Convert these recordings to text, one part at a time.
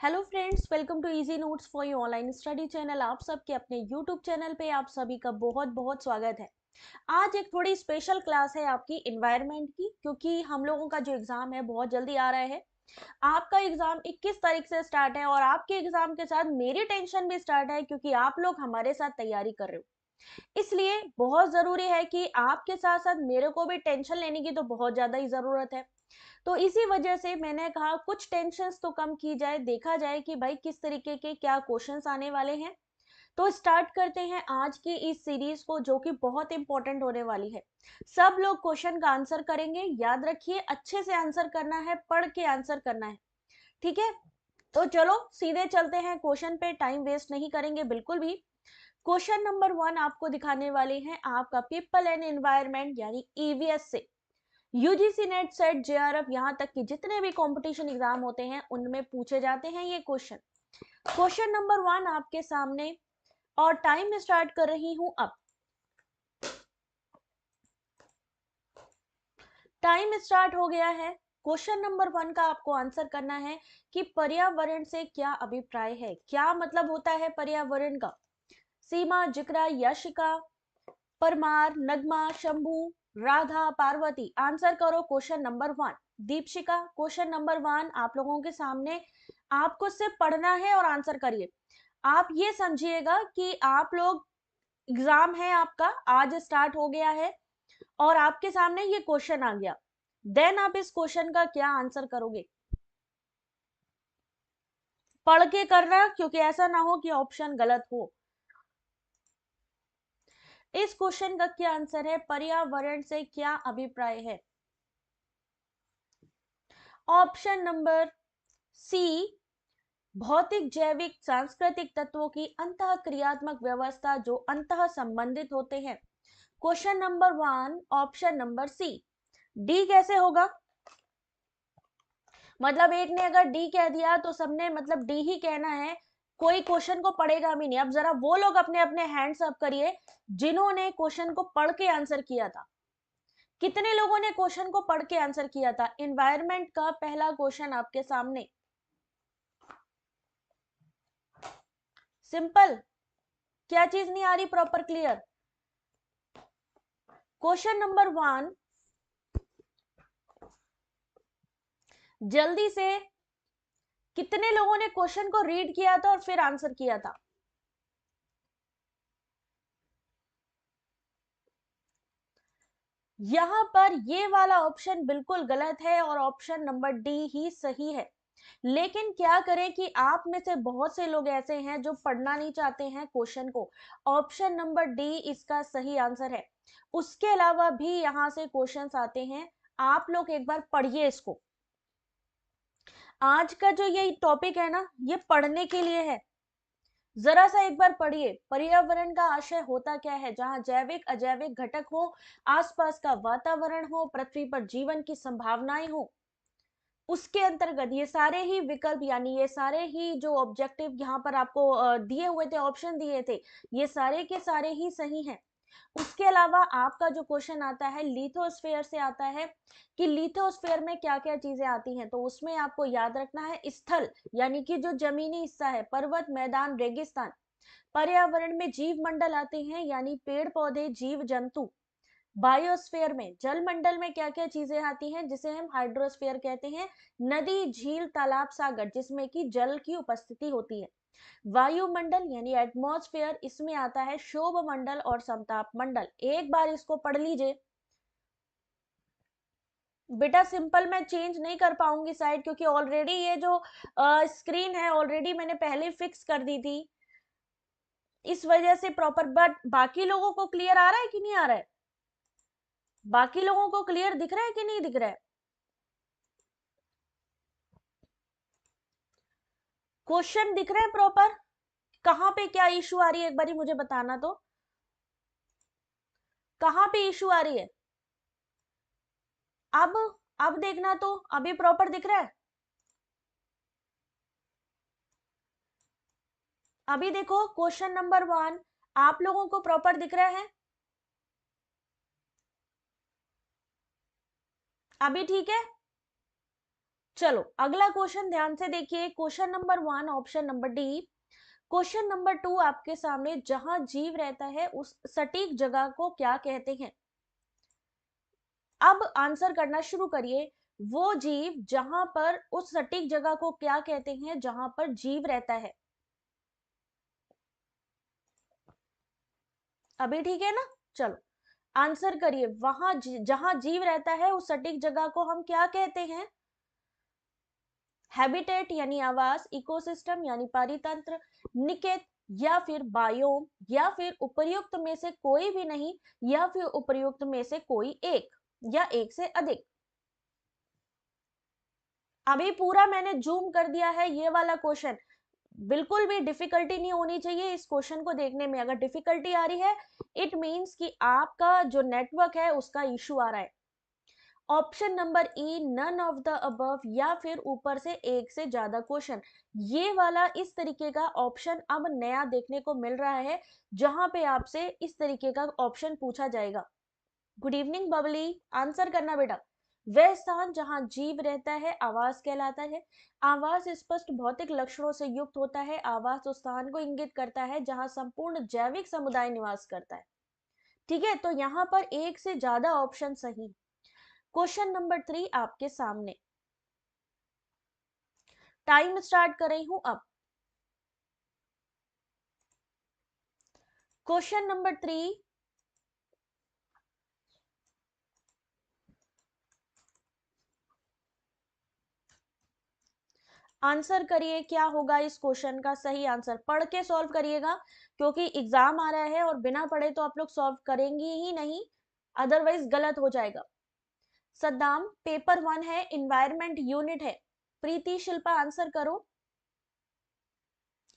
Hello friends, welcome to easy notes for you online study channel. आप सबके अपने YouTube channel पे आप सभी का बहुत बहुत स्वागत है। आज एक थोड़ी स्पेशल क्लास है आपकी इन्वायरमेंट की, क्योंकि हम लोगों का जो एग्जाम है बहुत जल्दी आ रहा है। आपका एग्जाम 21 तारीख से स्टार्ट है और आपके एग्जाम के साथ मेरी टेंशन भी स्टार्ट है, क्योंकि आप लोग हमारे साथ तैयारी कर रहे हो। इसलिए बहुत जरूरी है कि आपके साथ साथ मेरे को भी टेंशन लेने की तो बहुत ज्यादा ही जरूरत है। तो इसी वजह से मैंने कहा कुछ टेंशन्स तो कम की जाए, देखा जाए कि भाई किस तरीके के क्या क्वेश्चंस आने वाले हैं। तो स्टार्ट करते हैं आज की इस सीरीज को, जो कि बहुत इंपॉर्टेंट होने वाली है। सब लोग क्वेश्चन का आंसर करेंगे, याद रखिए अच्छे से आंसर करना है, पढ़ के आंसर करना है, ठीक है। तो चलो सीधे चलते हैं क्वेश्चन पे, टाइम वेस्ट नहीं करेंगे बिल्कुल भी। क्वेश्चन नंबर 1 आपको दिखाने वाले हैं आपका पीपल एंड एनवायरमेंट यानी ईवीएस से। यूजीसी नेट सेट जेआरएफ यहाँ तक कि जितने भी कंपटीशन एग्जाम होते हैं उनमें पूछे जाते हैं ये क्वेश्चन। क्वेश्चन नंबर 1 आपके सामने, और टाइम स्टार्ट कर रही हूं अब। टाइम स्टार्ट हो गया है। क्वेश्चन नंबर 1 का आपको आंसर करना है कि पर्यावरण से क्या अभिप्राय है। क्या मतलब होता है पर्यावरण का? सीमा, जिक्रा, यशिका, परमार, नगमा, शंभू, राधा, पार्वती। आंसर करो question number 1। Deepshikha, question number 1 आप लोगों के सामने, आपको सिर्फ पढ़ना है और आंसर करिए। आप ये समझिएगा कि आप लोग एग्जाम है आपका आज स्टार्ट हो गया है और आपके सामने ये क्वेश्चन आ गया, देन आप इस क्वेश्चन का क्या आंसर करोगे। पढ़ के करना, क्योंकि ऐसा ना हो कि ऑप्शन गलत हो। इस क्वेश्चन का क्या आंसर है? पर्यावरण से क्या अभिप्राय है? ऑप्शन नंबर सी, भौतिक, जैविक, सांस्कृतिक तत्वों की अंतः क्रियात्मक व्यवस्था जो अंतः संबंधित होते हैं। Question number 1 option number C. D कैसे होगा? मतलब एक ने अगर डी कह दिया तो सबने मतलब डी ही कहना है, कोई क्वेश्चन को पढ़ेगा भी नहीं। अब जरा वो लोग अपने अपने हैंड्स अप करिए जिन्होंने क्वेश्चन को पढ़ के आंसर किया था। कितने लोगों ने क्वेश्चन को पढ़ के आंसर किया था? एनवायरमेंट का पहला क्वेश्चन आपके सामने, सिंपल। क्या चीज नहीं आ रही प्रॉपर क्लियर? क्वेश्चन नंबर 1, जल्दी से कितने लोगों ने क्वेश्चन को रीड किया था और फिर आंसर किया था? यहां पर ये वाला ऑप्शन बिल्कुल गलत है और ऑप्शन नंबर डी ही सही है। लेकिन क्या करें कि आप में से बहुत से लोग ऐसे हैं जो पढ़ना नहीं चाहते हैं क्वेश्चन को। ऑप्शन नंबर डी इसका सही आंसर है। उसके अलावा भी यहां से क्वेश्चंस आते हैं, आप लोग एक बार पढ़िए इसको। आज का जो ये टॉपिक है ना, ये पढ़ने के लिए है। जरा सा एक बार पढ़िए, पर्यावरण का आशय होता क्या है? जहां जैविक अजैविक घटक हो, आसपास का वातावरण हो, पृथ्वी पर जीवन की संभावनाएं हो, उसके अंतर्गत ये सारे ही विकल्प यानी ये सारे ही जो ऑब्जेक्टिव यहाँ पर आपको दिए हुए थे, ऑप्शन दिए थे, ये सारे के सारे ही सही हैं। उसके अलावा आपका जो क्वेश्चन आता है लिथोस्फेयर से आता है कि लिथोस्फेयर में क्या क्या चीजें आती हैं, तो उसमें आपको याद रखना है स्थल यानी कि जो जमीनी हिस्सा है, पर्वत, मैदान, रेगिस्तान। पर्यावरण में जीव मंडल आते हैं यानी पेड़ पौधे, जीव जंतु। बायोस्फीयर में, जल मंडल में क्या क्या चीजें आती हैं, जिसे हम हाइड्रोस्फीयर कहते हैं, नदी, झील, तालाब, सागर, जिसमें कि जल की उपस्थिति होती है। वायुमंडल यानी एटमॉस्फेयर, इसमें आता है क्षोभ मंडल और समताप मंडल। एक बार इसको पढ़ लीजिए बेटा। सिंपल मैं चेंज नहीं कर पाऊंगी साइड, क्योंकि ऑलरेडी ये जो स्क्रीन है ऑलरेडी मैंने पहले फिक्स कर दी थी, इस वजह से प्रॉपर। बट बाकी लोगों को क्लियर आ रहा है कि नहीं आ रहा है? बाकी लोगों को क्लियर दिख रहा है कि नहीं दिख रहा है? क्वेश्चन दिख रहे हैं प्रॉपर? कहां पे क्या इशू आ रही है एक बारी मुझे बताना तो। कहां पे इशू आ रही है? अब अब देखना तो अभी प्रॉपर दिख रहा है। अभी देखो क्वेश्चन नंबर 1 आप लोगों को प्रॉपर दिख रहा है? अभी ठीक है? चलो अगला क्वेश्चन ध्यान से देखिए, question number 1 option number D. Question number 2 आपके सामने, जहां जीव रहता है उस सटीक जगह को क्या कहते हैं। अब आंसर करना शुरू करिए। वो जीव जहां पर, उस सटीक जगह को क्या कहते हैं जहां पर जीव रहता है। अभी ठीक है ना। चलो आंसर करिए, वहां जहां जीव रहता है उस सटीक जगह को हम क्या कहते हैं। हैबिटेट यानी आवास, इकोसिस्टम यानी पारितंत्र, निकेत या फिर बायोम, या फिर उपर्युक्त में से कोई भी नहीं, या फिर उपर्युक्त में से कोई एक, या एक से अधिक। अभी पूरा मैंने जूम कर दिया है ये वाला क्वेश्चन। बिल्कुल भी डिफिकल्टी नहीं होनी चाहिए इस क्वेश्चन को देखने में। अगर डिफिकल्टी आ रही है, इट मींस कि आपका जो नेटवर्क है उसका इशू आ रहा है। Option number E, none of the above, या फिर ऊपर से एक से ज्यादा क्वेश्चन। ये वाला इस तरीके का ऑप्शन अब नया देखने को मिल रहा है, जहां पे आपसे इस तरीके का ऑप्शन पूछा जाएगा। गुड इवनिंग बबली, आंसर करना बेटा। वह स्थान जहां जीव रहता है आवास कहलाता है। आवास स्पष्ट भौतिक लक्षणों से युक्त होता है। आवास उस स्थान को इंगित करता है जहां संपूर्ण जैविक समुदाय निवास करता है। ठीक है, तो यहाँ पर एक से ज्यादा ऑप्शन सही। क्वेश्चन नंबर 3 आपके सामने, टाइम स्टार्ट कर रही हूं अब। क्वेश्चन नंबर 3, आंसर करिए क्या होगा इस क्वेश्चन का सही आंसर। पढ़ के सॉल्व करिएगा, क्योंकि एग्जाम आ रहा है और बिना पढ़े तो आप लोग सॉल्व करेंगे ही नहीं, अदरवाइज गलत हो जाएगा। सद्दाम, पेपर 1 है, इन्वायरमेंट यूनिट है। प्रीति शिल्पा आंसर करो।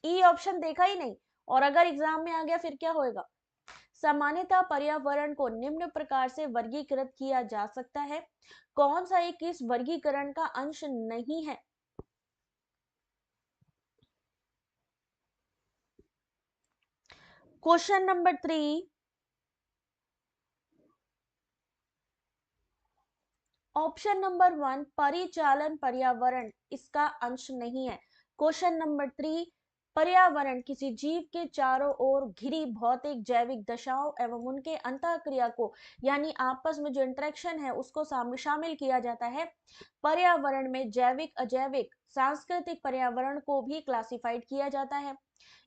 ई ऑप्शन देखा ही नहीं, और अगर एग्जाम में आ गया फिर क्या होएगा। सामान्यतः पर्यावरण को निम्न प्रकार से वर्गीकृत किया जा सकता है। कौन सा एक इस वर्गीकरण का अंश नहीं है। क्वेश्चन नंबर 3, ऑप्शन नंबर 1 परिचालन पर्यावरण इसका अंश नहीं है। क्वेश्चन नंबर 3, पर्यावरण किसी जीव के चारों ओर घिरी भौतिक जैविक दशाओं एवं उनके अंतःक्रिया को, यानी आपस में जो इंटरेक्शन है उसको शामिल किया जाता है। पर्यावरण में जैविक, अजैविक, सांस्कृतिक पर्यावरण को भी क्लासिफाइड किया जाता है।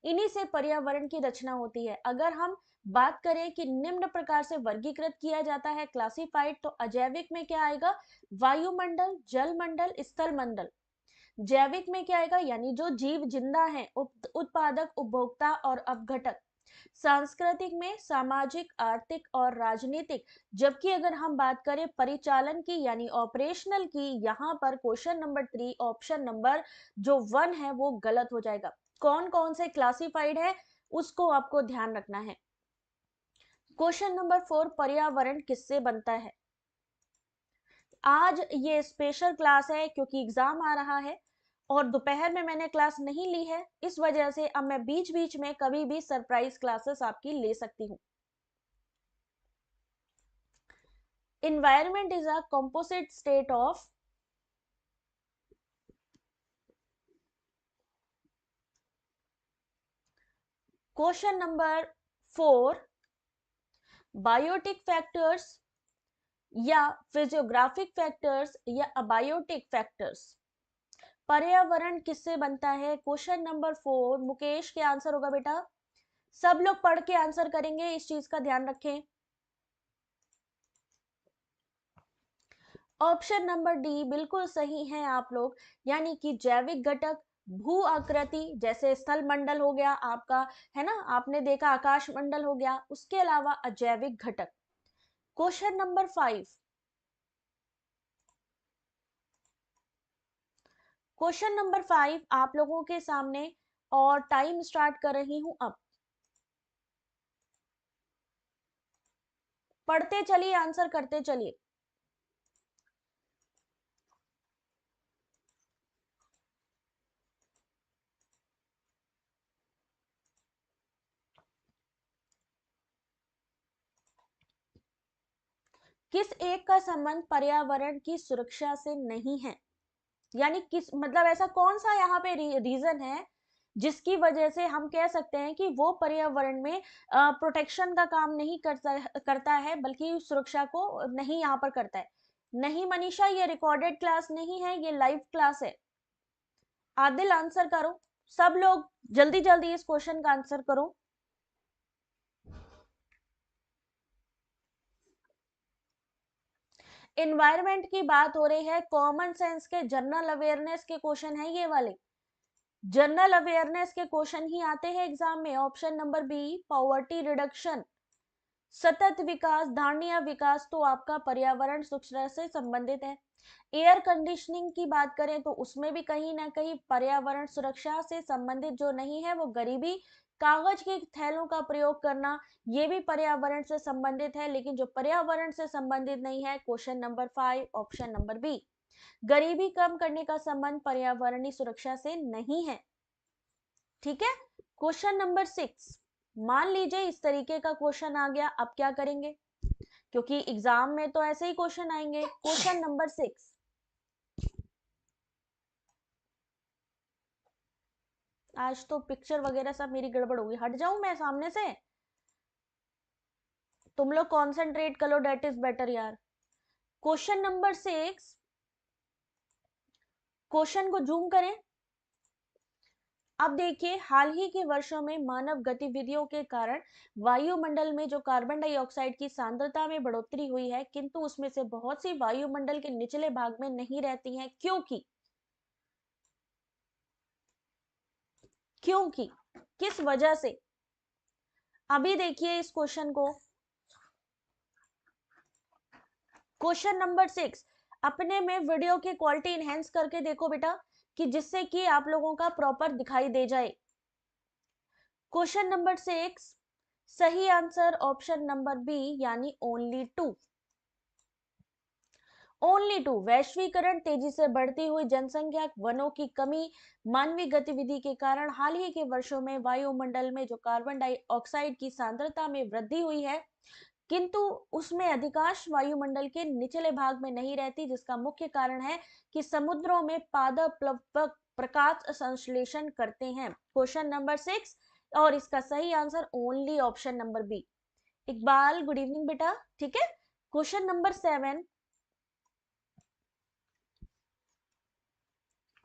इन्हीं से पर्यावरण की रचना होती है। अगर हम बात करें कि निम्न प्रकार से वर्गीकृत किया जाता है, क्लासिफाइड, तो अजैविक में क्या आएगा, वायुमंडल, जल मंडल, स्थल मंडल। जैविक में क्या आएगा, यानी जो जीव जिंदा है, उत्पादक, उपभोक्ता और अपघटक। सांस्कृतिक में सामाजिक, आर्थिक और राजनीतिक। जबकि अगर हम बात करें परिचालन की यानी ऑपरेशनल की, यहाँ पर क्वेश्चन नंबर 3 ऑप्शन नंबर जो 1 है वो गलत हो जाएगा। कौन कौन से क्लासिफाइड है उसको आपको ध्यान रखना है। क्वेश्चन नंबर 4, पर्यावरण किससे बनता है। आज ये स्पेशल क्लास है क्योंकि एग्जाम आ रहा है और दोपहर में मैंने क्लास नहीं ली है, इस वजह से अब मैं बीच बीच में कभी भी सरप्राइज क्लासेस आपकी ले सकती हूँ। Environment is a composite state of, question number 4, biotic factors या फिजियोग्राफिक फैक्टर्स या अबायोटिक फैक्टर्स। पर्यावरण किससे बनता है, क्वेश्चन नंबर 4, मुकेश के आंसर होगा बेटा। सब लोग पढ़ के आंसर करेंगे, इस चीज का ध्यान रखें। ऑप्शन नंबर डी बिल्कुल सही है आप लोग, यानी कि जैविक घटक, भू आकृति, जैसे स्थल मंडल हो गया आपका, है ना, आपने देखा आकाश मंडल हो गया, उसके अलावा अजैविक घटक। क्वेश्चन नंबर 5, क्वेश्चन नंबर 5 आप लोगों के सामने, और टाइम स्टार्ट कर रही हूं अब। पढ़ते चलिए, आंसर करते चलिए। किस एक का संबंध पर्यावरण की सुरक्षा से नहीं है। यानी किस मतलब ऐसा कौन सा यहाँ पे रीजन है जिसकी वजह से हम कह सकते हैं कि वो पर्यावरण में प्रोटेक्शन का काम नहीं करता है, बल्कि सुरक्षा को नहीं यहाँ पर करता है। नहीं मनीषा, ये रिकॉर्डेड क्लास नहीं है, ये लाइव क्लास है। आदिल आंसर करो, सब लोग जल्दी जल्दी इस क्वेश्चन का आंसर करो। एनवायरमेंट की बात हो रही है, कॉमन सेंस के जनरल अवेयरनेस के क्वेश्चन है ये वाले। जनरल अवेयरनेस के क्वेश्चन ही आते हैं एग्जाम में। Option number B, poverty reduction, सतत विकास, धारणीय विकास तो आपका पर्यावरण सुरक्षा से संबंधित है। एयर कंडीशनिंग की बात करें तो उसमें भी कहीं ना कहीं पर्यावरण सुरक्षा से संबंधित जो नहीं है वो गरीबी, कागज के थैलों का प्रयोग करना, ये भी पर्यावरण से संबंधित है। लेकिन जो पर्यावरण से संबंधित नहीं है, question number 5 option number B, गरीबी कम करने का संबंध पर्यावरणीय सुरक्षा से नहीं है। ठीक है। क्वेश्चन नंबर 6, मान लीजिए इस तरीके का क्वेश्चन आ गया, अब क्या करेंगे, क्योंकि एग्जाम में तो ऐसे ही क्वेश्चन आएंगे। क्वेश्चन नंबर 6, आज तो पिक्चर वगैरह सब मेरी गड़बड़ होगी, हट जाऊं मैं सामने से, तुम लोग कॉन्सेंट्रेट करो, डेट इज बेटर यार। क्वेश्चन नंबर 6, क्वेश्चन को जूम करें। अब देखिए, हाल ही के वर्षों में मानव गतिविधियों के कारण वायुमंडल में जो कार्बन डाइऑक्साइड की सांद्रता में बढ़ोतरी हुई है, किंतु उसमें से बहुत सी वायुमंडल के निचले भाग में नहीं रहती हैं, क्योंकि क्योंकि किस वजह से। अभी देखिए इस क्वेश्चन को, क्वेश्चन नंबर 6, अपने में वीडियो की क्वालिटी इनहेंस करके देखो बेटा, कि जिससे कि आप लोगों का प्रॉपर दिखाई दे जाए। क्वेश्चन नंबर 6, सही आंसर ऑप्शन नंबर बी, यानी ओनली 2। ओनली 2, वैश्वीकरण, तेजी से बढ़ती हुई जनसंख्या, वनों की कमी, मानवीय गतिविधि के कारण हाल ही के वर्षों में वायुमंडल में जो कार्बन डाइऑक्साइड की सांद्रता में वृद्धि हुई है, किंतु उसमें अधिकांश वायुमंडल के निचले भाग में नहीं रहती, जिसका मुख्य कारण है कि समुद्रों में पादप प्लवक प्रकाश संश्लेषण करते हैं। क्वेश्चन नंबर 6, और इसका सही answer only option number B. Iqbal good evening बेटा। ठीक है। Question number 7,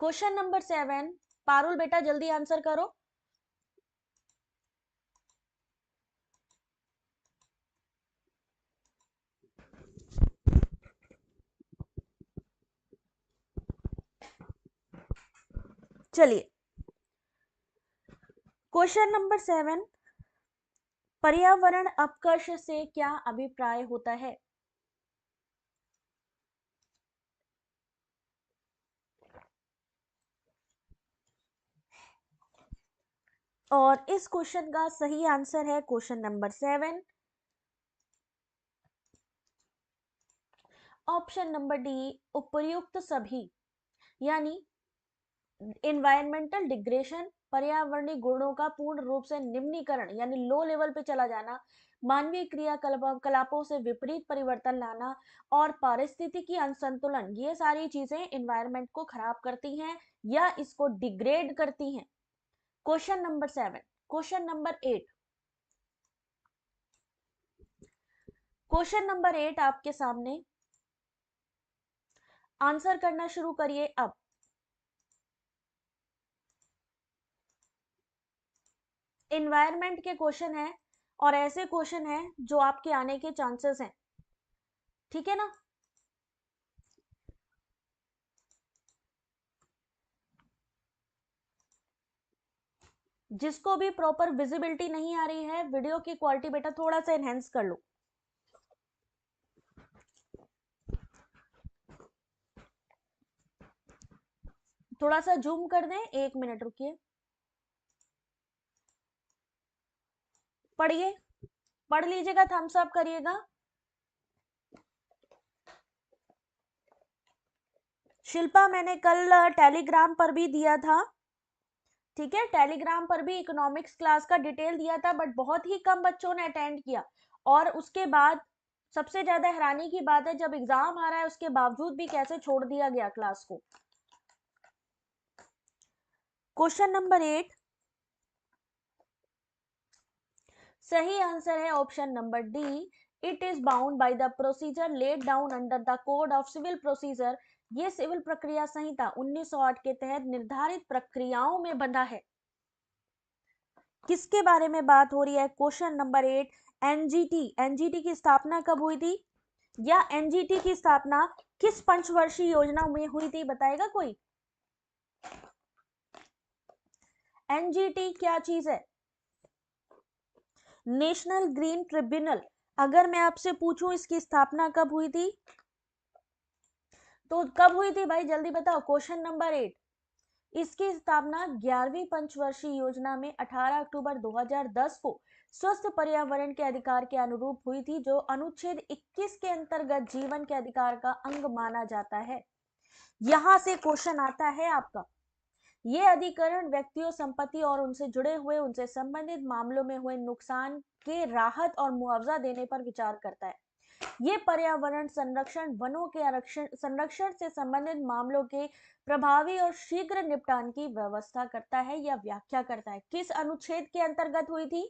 question number 7, Parul बेटा जल्दी आंसर करो। चलिए, क्वेश्चन नंबर 7, पर्यावरण अपकर्ष से क्या अभिप्राय होता है। और इस क्वेश्चन का सही आंसर है question number 7, option number D, उपर्युक्त सभी, यानी एनवायरमेंटल डिग्रेशन, पर्यावरणीय गुणों का पूर्ण रूप से निम्नीकरण यानी लो लेवल पे चला जाना, मानवीय क्रियाकलापों से विपरीत परिवर्तन लाना, और पारिस्थितिकी असंतुलन, ये सारी चीजें एनवायरमेंट को खराब करती हैं या इसको डिग्रेड करती हैं। Question number 7, question number 8, question number 8 आपके सामने, आंसर करना शुरू करिए अब। एनवायरमेंट के क्वेश्चन है, और ऐसे क्वेश्चन है जो आपके आने के चांसेस हैं। ठीक है ना। जिसको भी प्रॉपर विजिबिलिटी नहीं आ रही है, वीडियो की क्वालिटी बेटा थोड़ा सा एनहेंस कर लो। थोड़ा सा जूम कर दें, 1 मिनट रुकिए। पढ़िए, पढ़ लीजिएगा, थम्स अप करिएगा। शिल्पा मैंने कल टेलीग्राम पर भी दिया था। ठीक है, टेलीग्राम पर भी इकोनॉमिक्स क्लास का डिटेल दिया था, बट बहुत ही कम बच्चों ने अटेंड किया। और उसके बाद सबसे ज्यादा हैरानी की बात है, जब एग्जाम आ रहा है उसके बावजूद भी कैसे छोड़ दिया गया क्लास को। क्वेश्चन नंबर 8, सही आंसर है option number D, it is bound by the procedure laid down under the code of civil procedure. ये सिविल प्रक्रिया संहिता 1908 के तहत निर्धारित प्रक्रियाओं में बंधा है। किसके बारे में बात हो रही है? Question number 8, NGT. एनजीटी की स्थापना कब हुई थी, या एनजीटी की स्थापना किस पंचवर्षीय योजना में हुई थी, बताएगा कोई? एनजीटी क्या चीज है? National green tribunal. अगर मैं आपसे पूछूं इसकी स्थापना कब हुई थी, तो कब हुई थी भाई, जल्दी बताओ। क्वेश्चन नंबर 8, इसकी स्थापना 11वीं पंचवर्षीय योजना में 18 अक्टूबर 2010 को स्वस्थ पर्यावरण के अधिकार के अनुरूप हुई थी, जो अनुच्छेद 21 के अंतर्गत जीवन के अधिकार का अंग माना जाता है। यहां से क्वेश्चन आता है आपका, ये अधिकरण व्यक्तियों, संपत्ति और उनसे जुड़े हुए, उनसे संबंधित मामलों में हुए नुकसान के राहत और मुआवजा देने पर विचार करता है। ये पर्यावरण संरक्षण, वनों के आरक्षण, संरक्षण से संबंधित मामलों के प्रभावी और शीघ्र निपटान की व्यवस्था करता है या व्याख्या करता है। किस अनुच्छेद के अंतर्गत हुई थी?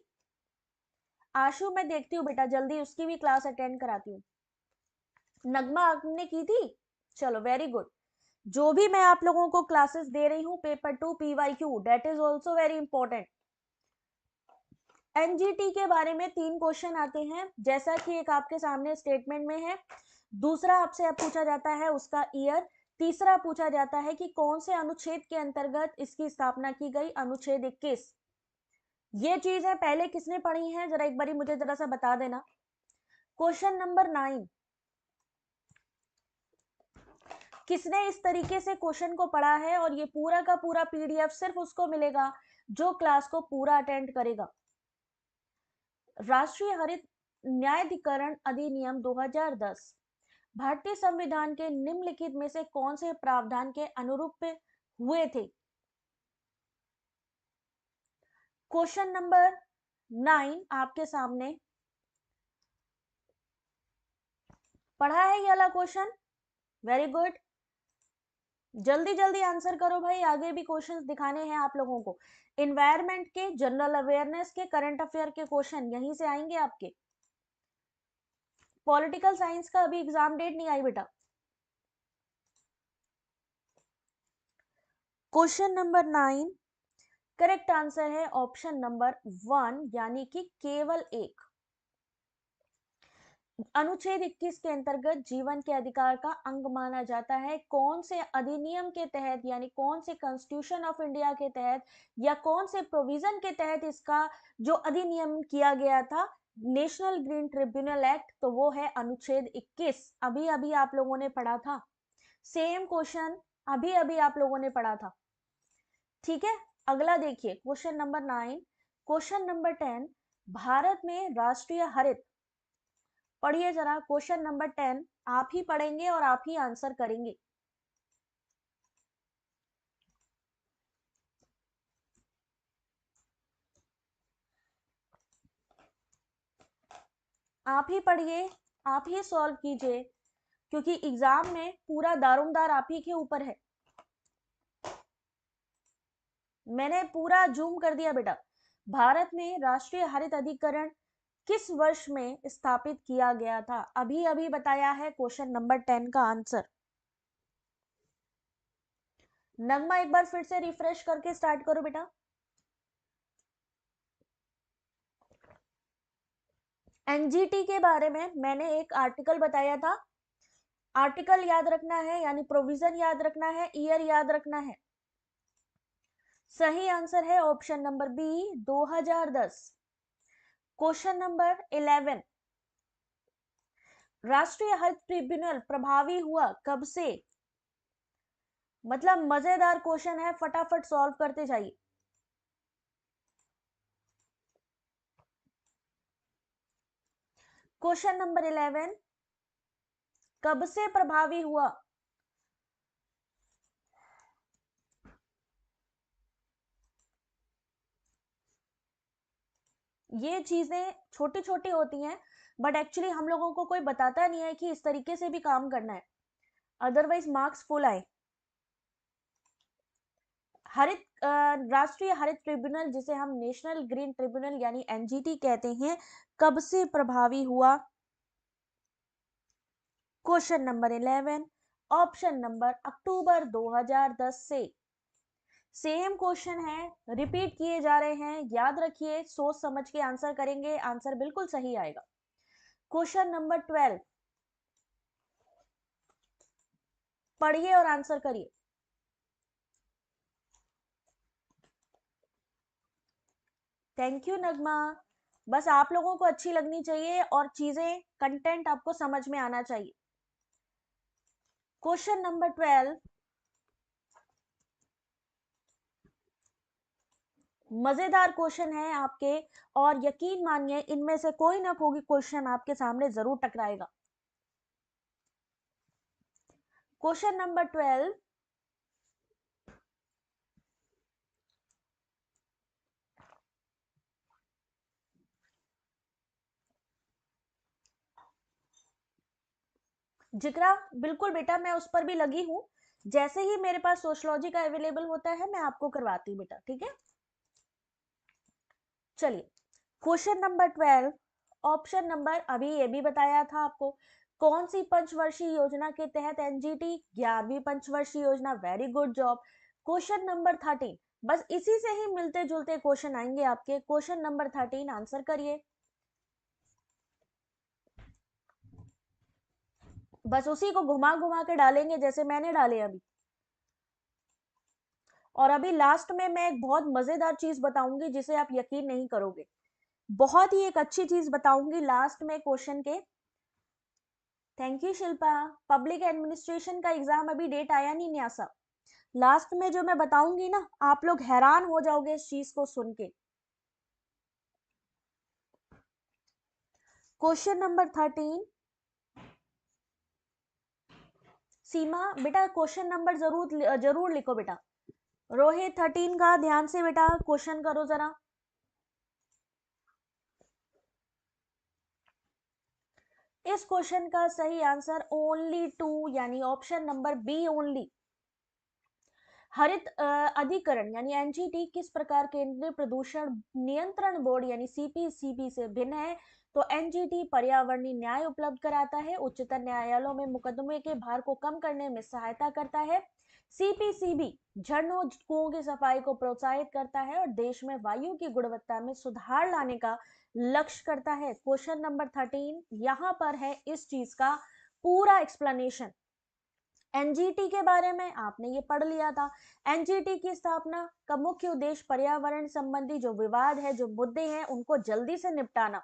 आशु, मैं देखती हूँ बेटा, जल्दी उसकी भी क्लास अटेंड कराती हूँ। नगमा आपने की थी? चलो वेरी गुड। जो भी मैं आप लोगों को क्लासेस दे रही हूँ, paper 2 PYQ, date is also very important. NGT के बारे में 3 क्वेश्चन आते हैं, जैसा कि एक आपके सामने स्टेटमेंट में है। दूसरा आपसे अब पूछा जाता है उसका ईयर। तीसरा पूछा जाता है कि कौन से अनुच्छेद के अंतर्गत इसकी स्थापना की गई, अनुच्छेद 21। ये चीज है, पहले किसने पढ़ी है जरा एक बारी मुझे जरा सा बता देना। क्वेश्चन नंबर 9, किसने इस तरीके से क्वेश्चन को पढ़ा है, और ये पूरा का पूरा पीडीएफ सिर्फ उसको मिलेगा जो क्लास को पूरा अटेंड करेगा। राष्ट्रीय हरित न्यायाधिकरण अधिनियम 2010 भारतीय संविधान के निम्नलिखित में से कौन से प्रावधान के अनुरूप हुए थे? क्वेश्चन नंबर 9 आपके सामने पढ़ा है ये वाला क्वेश्चन। वेरी गुड, जल्दी जल्दी आंसर करो भाई, आगे भी क्वेश्चंस दिखाने हैं आप लोगों को। एनवायरनमेंट के, जनरल अवेयरनेस के, करंट अफेयर के क्वेश्चन यहीं से आएंगे आपके। पॉलिटिकल साइंस का अभी एग्जाम डेट नहीं आई बेटा। क्वेश्चन नंबर 9, करेक्ट आंसर है ऑप्शन नंबर 1, यानी कि केवल एक। अनुच्छेद 21 के अंतर्गत जीवन के अधिकार का अंग माना जाता है। कौन से अधिनियम के तहत, यानी कौन से कॉन्स्टिट्यूशन ऑफ इंडिया के तहत, या कौन से प्रोविजन के तहत इसका जो अधिनियम किया गया था, नेशनल ग्रीन ट्रिब्यूनल एक्ट, तो वो है अनुच्छेद 21। अभी अभी आप लोगों ने पढ़ा था, सेम क्वेश्चन अभी अभी आप लोगों ने पढ़ा था। ठीक है, अगला देखिए question number 9। Question number 10, Bharat में राष्ट्रीय हरित, पढ़िए जरा क्वेश्चन नंबर 10, आप ही पढ़ेंगे और आप ही आंसर करेंगे। आप ही पढ़िए, आप ही सॉल्व कीजिए, क्योंकि एग्जाम में पूरा दारोमदार आप ही के ऊपर है। मैंने पूरा जूम कर दिया बेटा। भारत में राष्ट्रीय हरित अधिकरण किस वर्ष में स्थापित किया गया था? अभी अभी बताया है क्वेश्चन नंबर 10 का आंसर। नगमा एक बार फिर से रिफ्रेश करके स्टार्ट करो बेटा। एनजीटी के बारे में मैंने एक आर्टिकल बताया था। आर्टिकल याद रखना है, यानी प्रोविजन याद रखना है, ईयर याद रखना है। सही आंसर है option number B, 2010। Question number 11, राष्ट्रीय हरित ट्रिब्यूनल प्रभावी हुआ कब से? मतलब मजेदार क्वेश्चन है, फटाफट सॉल्व करते जाइए। क्वेश्चन नंबर 11, कब से प्रभावी हुआ? ये चीजें छोटी छोटी होती हैं, बट एक्चुअली हम लोगों को कोई बताता नहीं है कि इस तरीके से भी काम करना है, अदरवाइज मार्क्स फुल आए। राष्ट्रीय हरित ट्रिब्यूनल, जिसे हम नेशनल ग्रीन ट्रिब्यूनल यानी एनजीटी कहते हैं, कब से प्रभावी हुआ? क्वेश्चन नंबर 11, ऑप्शन नंबर अक्टूबर 2010 से। सेम क्वेश्चन है, रिपीट किए जा रहे हैं, याद रखिए, सोच समझ के आंसर करेंगे, आंसर बिल्कुल सही आएगा। क्वेश्चन नंबर 12, पढ़िए और आंसर करिए। थैंक यू नगमा। बस आप लोगों को अच्छी लगनी चाहिए और चीजें, कंटेंट आपको समझ में आना चाहिए। क्वेश्चन नंबर 12, मजेदार क्वेश्चन है आपके, और यकीन मानिए इनमें से कोई ना कोई क्वेश्चन आपके सामने जरूर टकराएगा। क्वेश्चन नंबर 12, जिक्रा बिल्कुल बेटा, मैं उस पर भी लगी हूं। जैसे ही मेरे पास सोशलॉजी का अवेलेबल होता है मैं आपको करवाती हूँ बेटा, ठीक है। चलिए, क्वेश्चन नंबर 12, ऑप्शन नंबर, अभी ये भी बताया था आपको, कौन सी पंचवर्षीय योजना के तहत एनजीटी? 11वीं पंचवर्षीय योजना। Very good job. Question number 13, बस इसी से ही मिलते जुलते क्वेश्चन आएंगे आपके। क्वेश्चन नंबर 13 आंसर करिए। बस उसी को घुमा घुमा के डालेंगे जैसे मैंने डाले अभी। और अभी लास्ट में मैं एक बहुत मजेदार चीज बताऊंगी जिसे आप यकीन नहीं करोगे। बहुत ही एक अच्छी चीज बताऊंगी लास्ट में क्वेश्चन के। Thank you Shilpa. Public administration का एग्जाम अभी डेट आया नहीं न्यासा। लास्ट में जो मैं बताऊंगी ना, आप लोग हैरान हो जाओगे इस चीज को सुन के। क्वेश्चन नंबर 13, सीमा बेटा क्वेश्चन नंबर जरूर जरूर लिखो बेटा। रोहित 13 का ध्यान से बेटा क्वेश्चन करो जरा। इस क्वेश्चन का सही आंसर ओनली 2 यानी ऑप्शन नंबर बी ओनली। हरित अधिकरण यानी एनजीटी किस प्रकार केंद्रीय प्रदूषण नियंत्रण बोर्ड यानी सीपीसीबी से भिन्न है? तो एनजीटी पर्यावरणीय न्याय उपलब्ध कराता है, उच्चतर न्यायालयों में मुकदमे के भार को कम करने में सहायता करता है। सीपीसीबी झरनों कुओं की सफाई को प्रोत्साहित करता है और देश में वायु की गुणवत्ता में सुधार लाने का लक्ष्य करता है। क्वेश्चन नंबर 13 यहां पर है इस चीज का पूरा एक्सप्लेनेशन। एनजीटी के बारे में आपने ये पढ़ लिया था। एनजीटी की स्थापना का मुख्य उद्देश्य पर्यावरण संबंधी जो विवाद है, जो मुद्दे हैं, उनको जल्दी से निपटाना।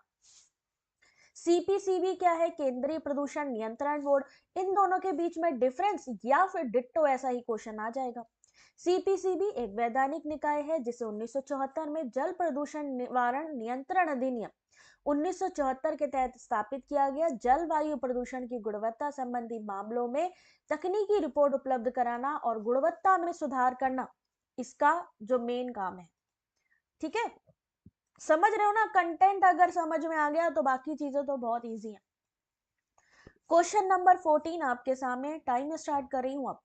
सीपीसीबी क्या है? केंद्रीय प्रदूषण नियंत्रण बोर्ड। इन दोनों के बीच में डिफरेंस या फिर डिट्टो, ऐसा ही क्वेश्चन आ जाएगा। सीपीसीबी एक वैधानिक निकाय है जिसे 1974 में जल प्रदूषण निवारण नियंत्रण अधिनियम 1974 के तहत स्थापित किया गया। जलवायु प्रदूषण की गुणवत्ता संबंधी मामलों में तकनीकी रिपोर्ट उपलब्ध कराना और गुणवत्ता में सुधार करना इसका जो मेन काम है। ठीक है, समझ रहे हो ना? कंटेंट अगर समझ में आ गया तो बाकी चीजें तो बहुत इजी है। क्वेश्चन नंबर 14 आपके सामने, टाइम स्टार्ट कर रही हूं अब।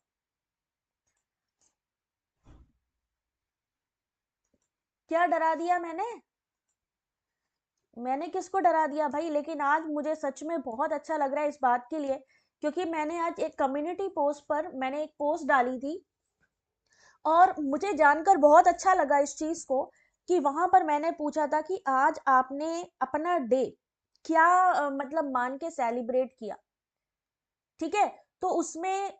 क्या डरा दिया मैंने किसको डरा दिया भाई? लेकिन आज मुझे सच में बहुत अच्छा लग रहा है इस बात के लिए, क्योंकि मैंने आज एक कम्युनिटी पोस्ट पर मैंने एक पोस्ट डाली थी और मुझे जानकर बहुत अच्छा लगा इस चीज को कि वहां पर मैंने पूछा था कि आज आपने अपना डे क्या मतलब मान के सेलिब्रेट किया। ठीक है, तो उसमें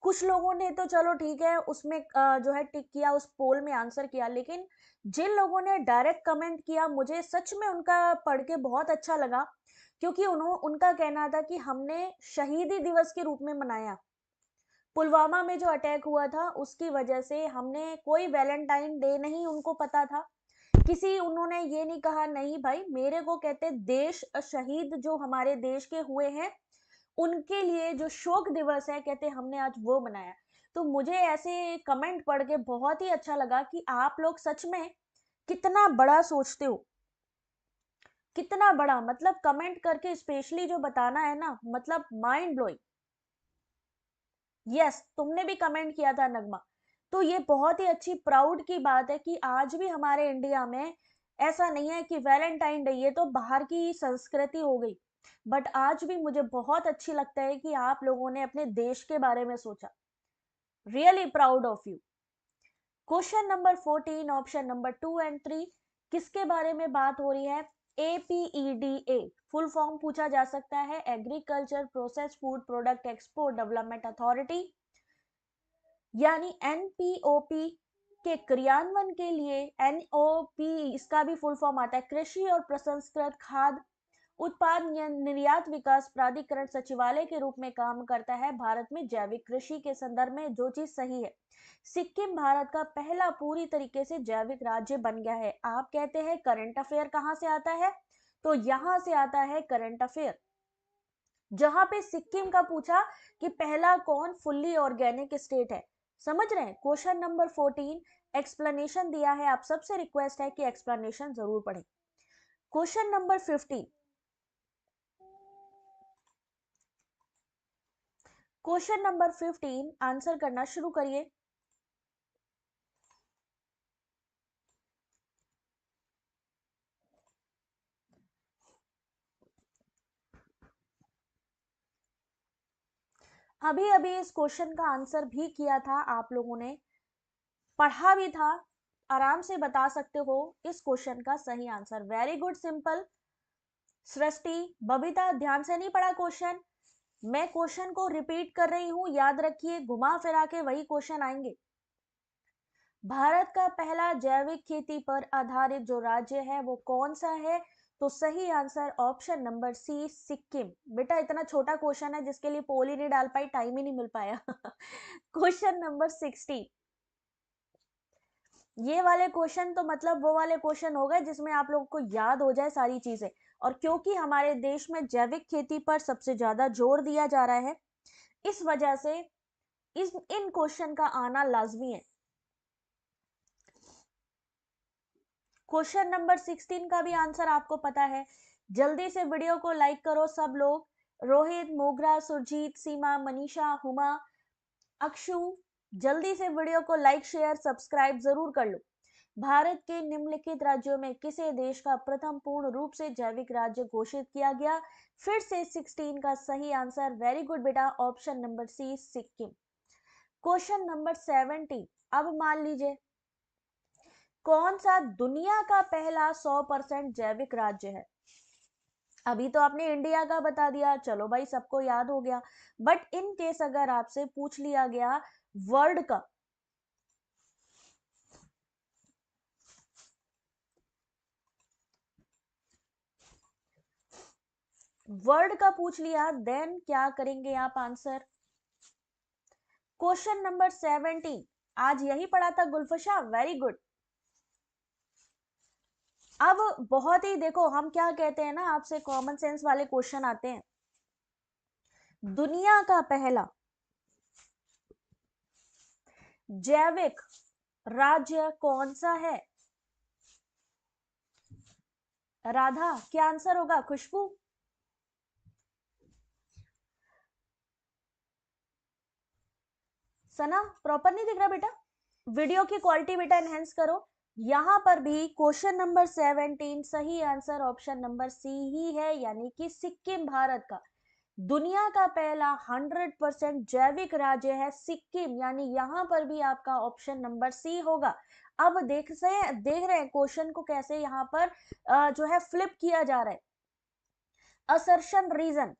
कुछ लोगों ने तो चलो ठीक है उसमें जो है टिक किया, उस पोल में आंसर किया, लेकिन जिन लोगों ने डायरेक्ट कमेंट किया मुझे सच में उनका पढ़ के बहुत अच्छा लगा, क्योंकि उनका कहना था कि हमने शहीदी दिवस के रूप में मनाया। पुलवामा में जो अटैक हुआ था उसकी वजह से हमने कोई वैलेंटाइन डे नहीं उनको पता था। किसी उन्होंने ये नहीं कहा नहीं भाई मेरे को, कहते देश शहीद जो हमारे देश के हुए हैं उनके लिए जो शोक दिवस है, कहते हमने आज वो मनाया। तो मुझे ऐसे कमेंट पढ़ के बहुत ही अच्छा लगा कि आप लोग सच में कितना बड़ा सोचते हो, कितना बड़ा, मतलब कमेंट करके स्पेशली जो बताना है ना, मतलब माइंड ब्लोइंग। यस, तुमने भी कमेंट किया था नगमा। तो ये बहुत ही अच्छी प्राउड की बात है कि आज भी हमारे इंडिया में ऐसा नहीं है कि वैलेंटाइन डे ये तो बाहर की संस्कृति हो गई, बट आज भी मुझे बहुत अच्छी लगता है कि आप लोगों ने अपने देश के बारे में सोचा। Really proud of you. Question number 14 option number 2 and 3 किसके बारे में बात हो रही है? APEDA फुल फॉर्म पूछा जा सकता है, agriculture process food product export development authority, यानी NPOP के क्रियान्वयन के लिए NOP इसका भी फुल फॉर्म आता है, कृषि और प्रसंस्कृत खाद्य उत्पाद निर्यात विकास प्राधिकरण सचिवालय के रूप में काम करता है भारत में जैविक कृषि के संदर्भ में। जो चीज सही है, सिक्किम भारत का पहला पूरी तरीके से जैविक राज्य बन गया है। आप कहते हैं करंट अफेयर कहां से आता है, तो यहां से आता है करंट अफेयर, जहां पे सिक्किम का पूछा कि पहला कौन फुल्ली ऑर्गेनिक स्टेट है। समझ रहे हैं? क्वेश्चन नंबर 14 एक्सप्लेनेशन दिया है, आप सबसे रिक्वेस्ट है कि एक्सप्लेनेशन जरूर पढ़ें। Question number 15, question number 15 answer करना शुरू करिए। अभी अभी इस क्वेश्चन का आंसर भी किया था आप लोगों ने, पढ़ा भी था, आराम से बता सकते हो इस क्वेश्चन का सही answer. Very good, simple. Srishti, Babita ध्यान से नहीं पढ़ा क्वेश्चन, मैं क्वेश्चन को रिपीट कर रही हूं, याद रखिए, घुमा फिरा के वही क्वेश्चन आएंगे। भारत का पहला जैविक खेती पर आधारित जो राज्य है वो कौन सा है? तो सही answer option number C, Sikkim. बेटा इतना छोटा क्वेश्चन है जिसके लिए पोल ही नहीं डाल पाई, टाइम ही नहीं मिल पाया। क्वेश्चन नंबर 60, ये वाले क्वेश्चन तो मतलब वो वाले क्वेश्चन हो गए जिसमें आप लोगों को याद हो जाए सारी चीजें, और क्योंकि हमारे देश में जैविक खेती पर सबसे ज्यादा जोर दिया जा रहा है, इस वजह से इन क्वेश्चन का आना लाजमी है। क्वेश्चन नंबर 16 का भी आंसर आपको पता है, जल्दी से वीडियो को लाइक करो सब लोग। रोहित, मोगरा, सुरजीत, सीमा, मनीषा, हुमा, अक्षु, जल्दी से वीडियो को लाइक शेयर सब्सक्राइब जरूर कर लो। भारत के निम्नलिखित राज्यों में किसे देश का प्रथम पूर्ण रूप से जैविक राज्य घोषित किया गया? फिर से 16 का सही आंसर, वेरी गुड बेटा, option number C, Sikkim. Question number 70, अब मान लीजिए कौन सा दुनिया का पहला 100% जैविक राज्य है? अभी तो आपने इंडिया का बता दिया, चलो भाई सबको याद हो गया, बट इन केस अगर आपसे पूछ लिया गया वर्ल्ड का, वर्ल्ड का पूछ लिया, देन क्या करेंगे आप आंसर? क्वेश्चन नंबर 70 आज यही पढ़ा था गुलफशा, वेरी गुड। अब बहुत ही देखो, हम क्या कहते हैं ना, आपसे कॉमन सेंस वाले क्वेश्चन आते हैं। दुनिया का पहला जैविक राज्य कौन सा है? राधा, क्या आंसर होगा? खुशबू, सना, प्रॉपर नहीं दिख रहा बेटा, वीडियो की क्वालिटी बेटा एनहेंस करो। यहां पर भी क्वेश्चन नंबर 17 सही आंसर ऑप्शन नंबर सी ही है, यानी कि सिक्किम भारत का दुनिया का पहला 100% जैविक राज्य है सिक्किम, यानी यहां पर भी आपका ऑप्शन नंबर सी होगा। अब देख रहे हैं क्वेश्चन को कैसे यहां पर जो है फ्लिप किया जा रहा है। Assertion reason,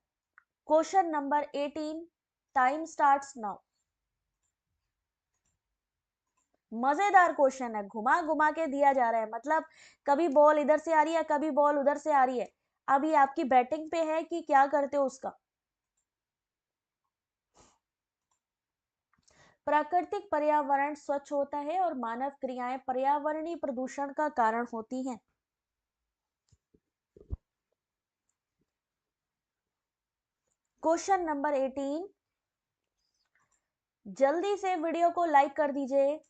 question number 18, time starts now. मजेदार क्वेश्चन है, घुमा घुमा के दिया जा रहा है, मतलब कभी बॉल इधर से आ रही है, कभी बॉल उधर से आ रही है। अभी आपकी बैटिंग पे है कि क्या करते हो उसका। प्राकृतिक पर्यावरण स्वच्छ होता है और मानव क्रियाएं पर्यावरणीय प्रदूषण का कारण होती हैं। क्वेश्चन नंबर 18, जल्दी से वीडियो को लाइक कर दीजिए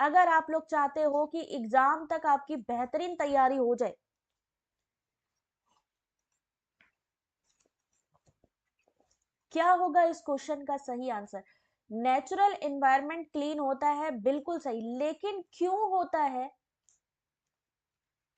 अगर आप लोग चाहते हो कि एग्जाम तक आपकी बेहतरीन तैयारी हो जाए। क्या होगा इस क्वेश्चन का सही आंसर? नेचुरल एनवायरनमेंट क्लीन होता है, बिल्कुल सही, लेकिन क्यों होता है,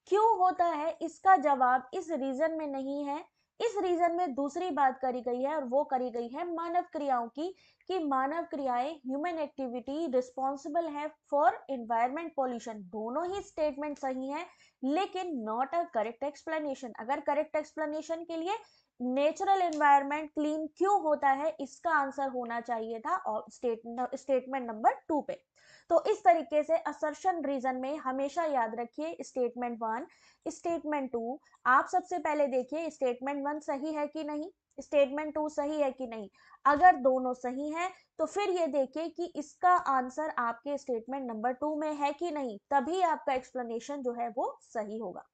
क्यों होता है, इसका जवाब इस रीजन में नहीं है। इस रीजन में दूसरी बात करी गई है और वो करी गई है मानव क्रियाओं की, कि मानव क्रियाएं, ह्यूमन एक्टिविटी रिस्पॉन्सिबल है फॉर एनवायरमेंट पॉल्यूशन। दोनों ही स्टेटमेंट सही हैं, लेकिन नॉट अ करेक्ट एक्सप्लेनेशन। अगर करेक्ट एक्सप्लेनेशन के लिए नेचुरल एनवायरनमेंट क्लीन क्यों होता है, इसका आंसर होना चाहिए था और स्टेटमेंट नंबर 2 पे। तो इस तरीके से असर्शन रीजन में हमेशा याद रखिए स्टेटमेंट 1, स्टेटमेंट 2। आप सबसे पहले देखिए स्टेटमेंट 1 सही है कि नहीं, स्टेटमेंट 2 सही है कि नहीं। अगर दोनों सही हैं तो फिर ये देखिए कि इसका आंसर आपके स्टेटमेंट नंबर 2 में है कि नहीं, तभी आपका एक्सप्लेनेशन जो है वो सही होगा।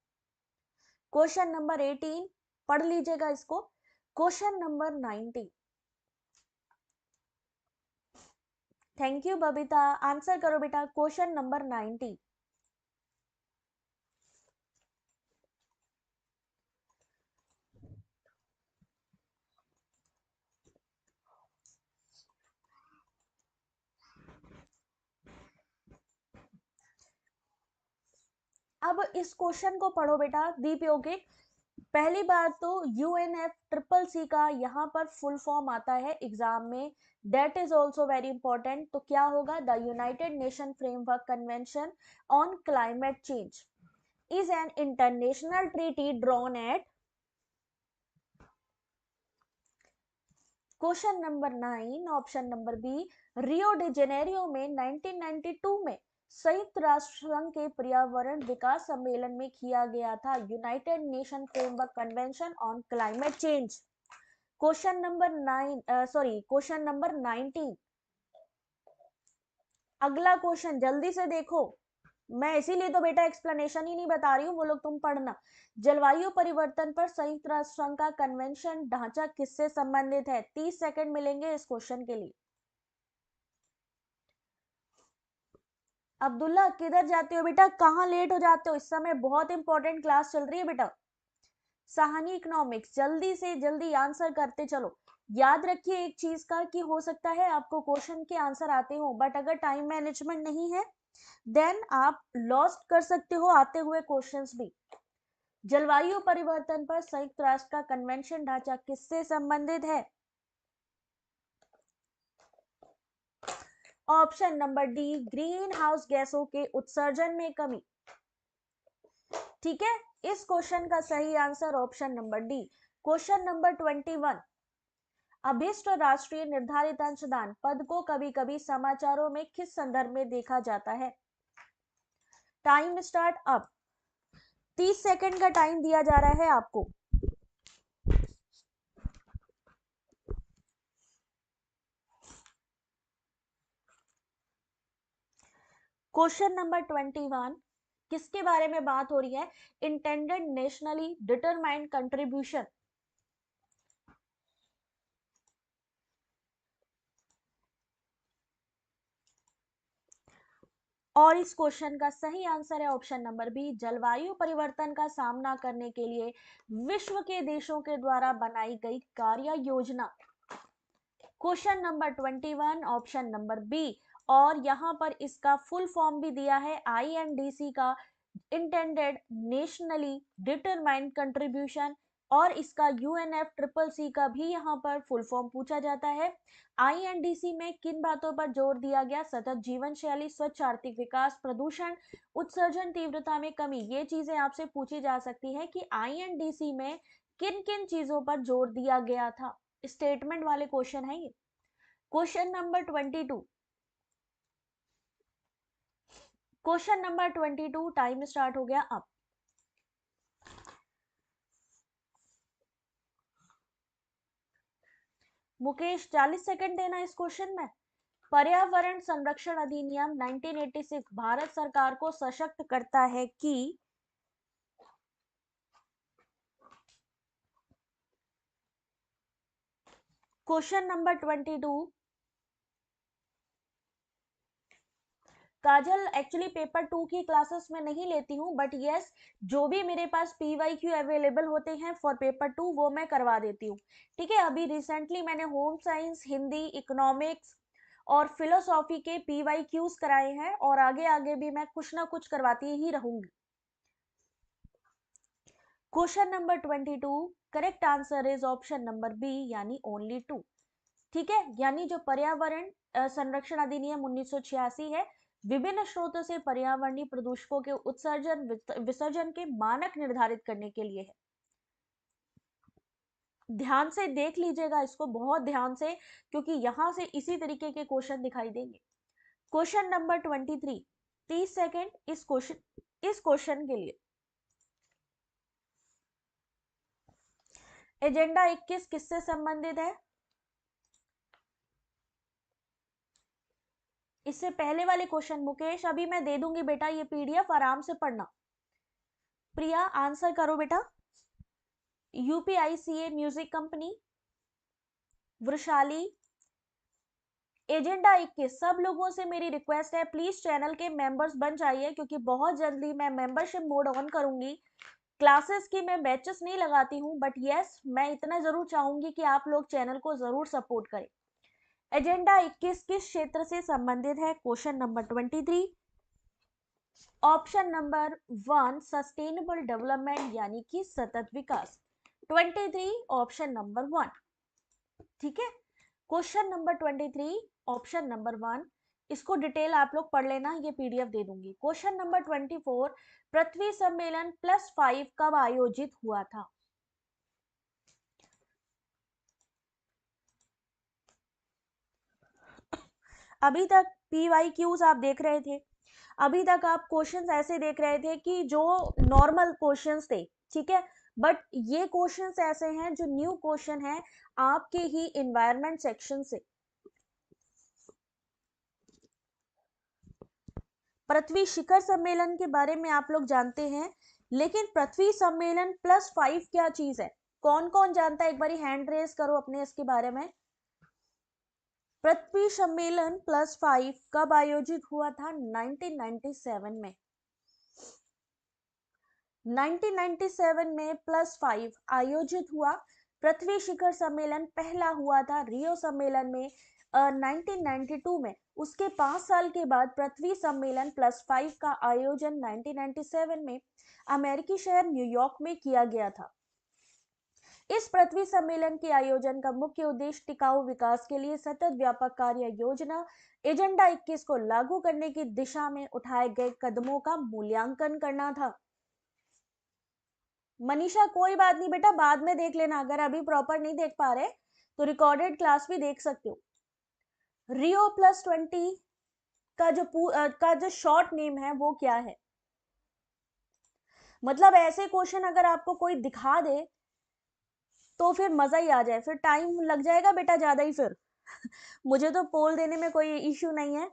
क्वेश्चन नंबर 18 पढ़ लीजिएगा इसको। Question number 19। Thank you Babita, answer करो बेटा क्वेश्चन नंबर 19। अब इस क्वेश्चन को पढ़ो बेटा दीप योगिक। पहली बात तो यूएनएफ ट्रिपल सी का यहाँ पर फुल फॉर्म आता है एग्जाम में, that is also very important. तो क्या होगा, the United Nation Framework Convention on Climate Change is an international treaty drawn at question number 9 option number B, Rio de Janeiro में 1992 में संयुक्त राष्ट्र संघ के पर्यावरण विकास सम्मेलन में किया गया था, United Nation Framework Convention on Climate change. Question number 19। अगला क्वेश्चन जल्दी से देखो, मैं इसीलिए तो बेटा एक्सप्लेनेशन ही नहीं बता रही हूँ, वो लोग तुम पढ़ना। जलवायु परिवर्तन पर संयुक्त राष्ट्र संघ का कन्वेंशन ढांचा किससे संबंधित है? 30 सेकंड मिलेंगे इस क्वेश्चन के लिए। अब्दुल्ला किधर जाते हो बेटा, कहाँ लेट हो जाते हो, इस समय बहुत इंपॉर्टेंट क्लास चल रही है बेटा। सहानी इकोनॉमिक्स, जल्दी से जल्दी आंसर करते चलो। याद रखिए एक चीज का, कि हो सकता है आपको क्वेश्चन के आंसर आते हो, बट अगर टाइम मैनेजमेंट नहीं है देन आप लॉस्ट कर सकते हो आते हुए क्वेश्चंस भी। जलवायु परिवर्तन पर संयुक्त राष्ट्र का कन्वेंशन ढांचा किससे संबंधित है? Option number D, green house गैसों के उत्सर्जन में कमी। ठीक है, इस क्वेश्चन का सही answer option number D. Question number 21, अभिष्ट राष्ट्रीय निर्धारित अंशदान पद को कभी कभी समाचारों में किस संदर्भ में देखा जाता है? टाइम स्टार्ट अब, 30 सेकंड का टाइम दिया जा रहा है आपको। क्वेश्चन नंबर 21 किसके बारे में बात हो रही है? Intended nationally determined contribution. और इस क्वेश्चन का सही आंसर है ऑप्शन नंबर बी, जलवायु परिवर्तन का सामना करने के लिए विश्व के देशों के द्वारा बनाई गई कार्य योजना। Question number 21 option number B, और यहाँ पर इसका फुल फॉर्म भी दिया है आईएनडीसी का, इंटेंडेड नेशनली डिटरमाइंड कंट्रीब्यूशन, और इसका यूएनएफ ट्रिपल सी का भी यहाँ पर फुल फॉर्म पूछा जाता है। आईएनडीसी में किन बातों पर जोर दिया गया? सतत जीवन शैली, स्वच्छ आर्थिक विकास, प्रदूषण, उत्सर्जन तीव्रता में कमी। ये चीजें आपसे पूछी जा सकती है कि आईएनडीसी में किन किन चीजों पर जोर दिया गया था। स्टेटमेंट वाले क्वेश्चन है ये। Question number 22, question number 22 time start हो गया अब। मुकेश 40 सेकंड देना इस क्वेश्चन में। पर्यावरण संरक्षण अधिनियम 1986 भारत सरकार को सशक्त करता है कि, क्वेश्चन नंबर 22। काजल एक्चुअली पेपर 2 की क्लासेस में नहीं लेती हूँ, बट यस जो भी मेरे पास PYQ अवेलेबल होते हैं फॉर पेपर 2 वो मैं करवा देती हूँ। ठीक है, अभी रिसेंटली मैंने होम साइंस, हिंदी, इकोनॉमिक्स और फिलोसॉफी के PYQs कराए हैं, और आगे आगे भी मैं कुछ ना कुछ करवाती ही रहूंगी। Question number 22, correct answer is option number B, यानी ओनली 2। ठीक है, यानी जो पर्यावरण संरक्षण अधिनियम 1986 है, विभिन्न स्रोतों से पर्यावरणीय प्रदूषकों के उत्सर्जन विसर्जन के मानक निर्धारित करने के लिए है। ध्यान से देख लीजिएगा इसको, बहुत ध्यान से, क्योंकि यहां से इसी तरीके के क्वेश्चन दिखाई देंगे। क्वेश्चन नंबर 23, 30 सेकेंड इस क्वेश्चन के लिए। एजेंडा 21 किससे संबंधित है? इससे पहले वाले क्वेश्चन मुकेश अभी मैं दे दूंगी बेटा, ये PDF आराम से पढ़ना। प्रिया आंसर करो बेटा। UPICA music company, Vrushali, agenda 21। सब लोगों से मेरी रिक्वेस्ट है, प्लीज चैनल के मेंबर्स बन जाइए, क्योंकि बहुत जल्दी मैं मेंबरशिप मोड ऑन करूंगी। क्लासेस की मैं बैचेस नहीं लगाती हूँ, बट यस मैं इतना जरूर चाहूंगी कि आप लोग चैनल को जरूर सपोर्ट करें। एजेंडा 21 किस क्षेत्र से संबंधित है? Question number 23, option number 1 sustainable development, यानी कि सतत विकास। 23 ऑप्शन नंबर 1। ठीक है, क्वेश्चन नंबर 23 ऑप्शन नंबर 1, इसको डिटेल आप लोग पढ़ लेना, ये PDF दे दूंगी। क्वेश्चन नंबर 24, पृथ्वी सम्मेलन +5 कब आयोजित हुआ था? अभी तक PYQs आप देख रहे थे, अभी तक आप क्वेश्चंस ऐसे देख रहे थे कि जो नॉर्मल क्वेश्चंस थे, ठीक है, बट ये क्वेश्चंस ऐसे हैं जो न्यू क्वेश्चन है आपके ही इन्वायरमेंट सेक्शन से। पृथ्वी शिखर सम्मेलन के बारे में आप लोग जानते हैं, लेकिन पृथ्वी सम्मेलन +5 क्या चीज है? कौन कौन जानता है? एक बारी हैंड रेज करो अपने इसके बारे में। पृथ्वी सम्मेलन +5 कब आयोजित हुआ था? 1997 में। 1997 में +5 आयोजित हुआ। पृथ्वी शिखर सम्मेलन पहला हुआ था रियो सम्मेलन में 1992 में। उसके 5 साल के बाद पृथ्वी सम्मेलन +5 का आयोजन 1997 में अमेरिकी शहर न्यूयॉर्क में किया गया था। इस पृथ्वी सम्मेलन के आयोजन का मुख्य उद्देश्य टिकाऊ विकास के लिए सतत व्यापक कार्य योजना एजेंडा 21 को लागू करने की दिशा में उठाए गए कदमों का मूल्यांकन करना था। मनीषा कोई बात नहीं बेटा, बाद में देख लेना, अगर अभी प्रॉपर नहीं देख पा रहे तो रिकॉर्डेड क्लास भी देख सकते हो। रियो +20 का जो शॉर्ट नेम है वो क्या है? मतलब ऐसे क्वेश्चन अगर आपको कोई दिखा दे तो फिर मजा ही आ जाए, फिर टाइम लग जाएगा बेटा ज्यादा ही फिर। मुझे तो पोल देने में कोई इश्यू नहीं है,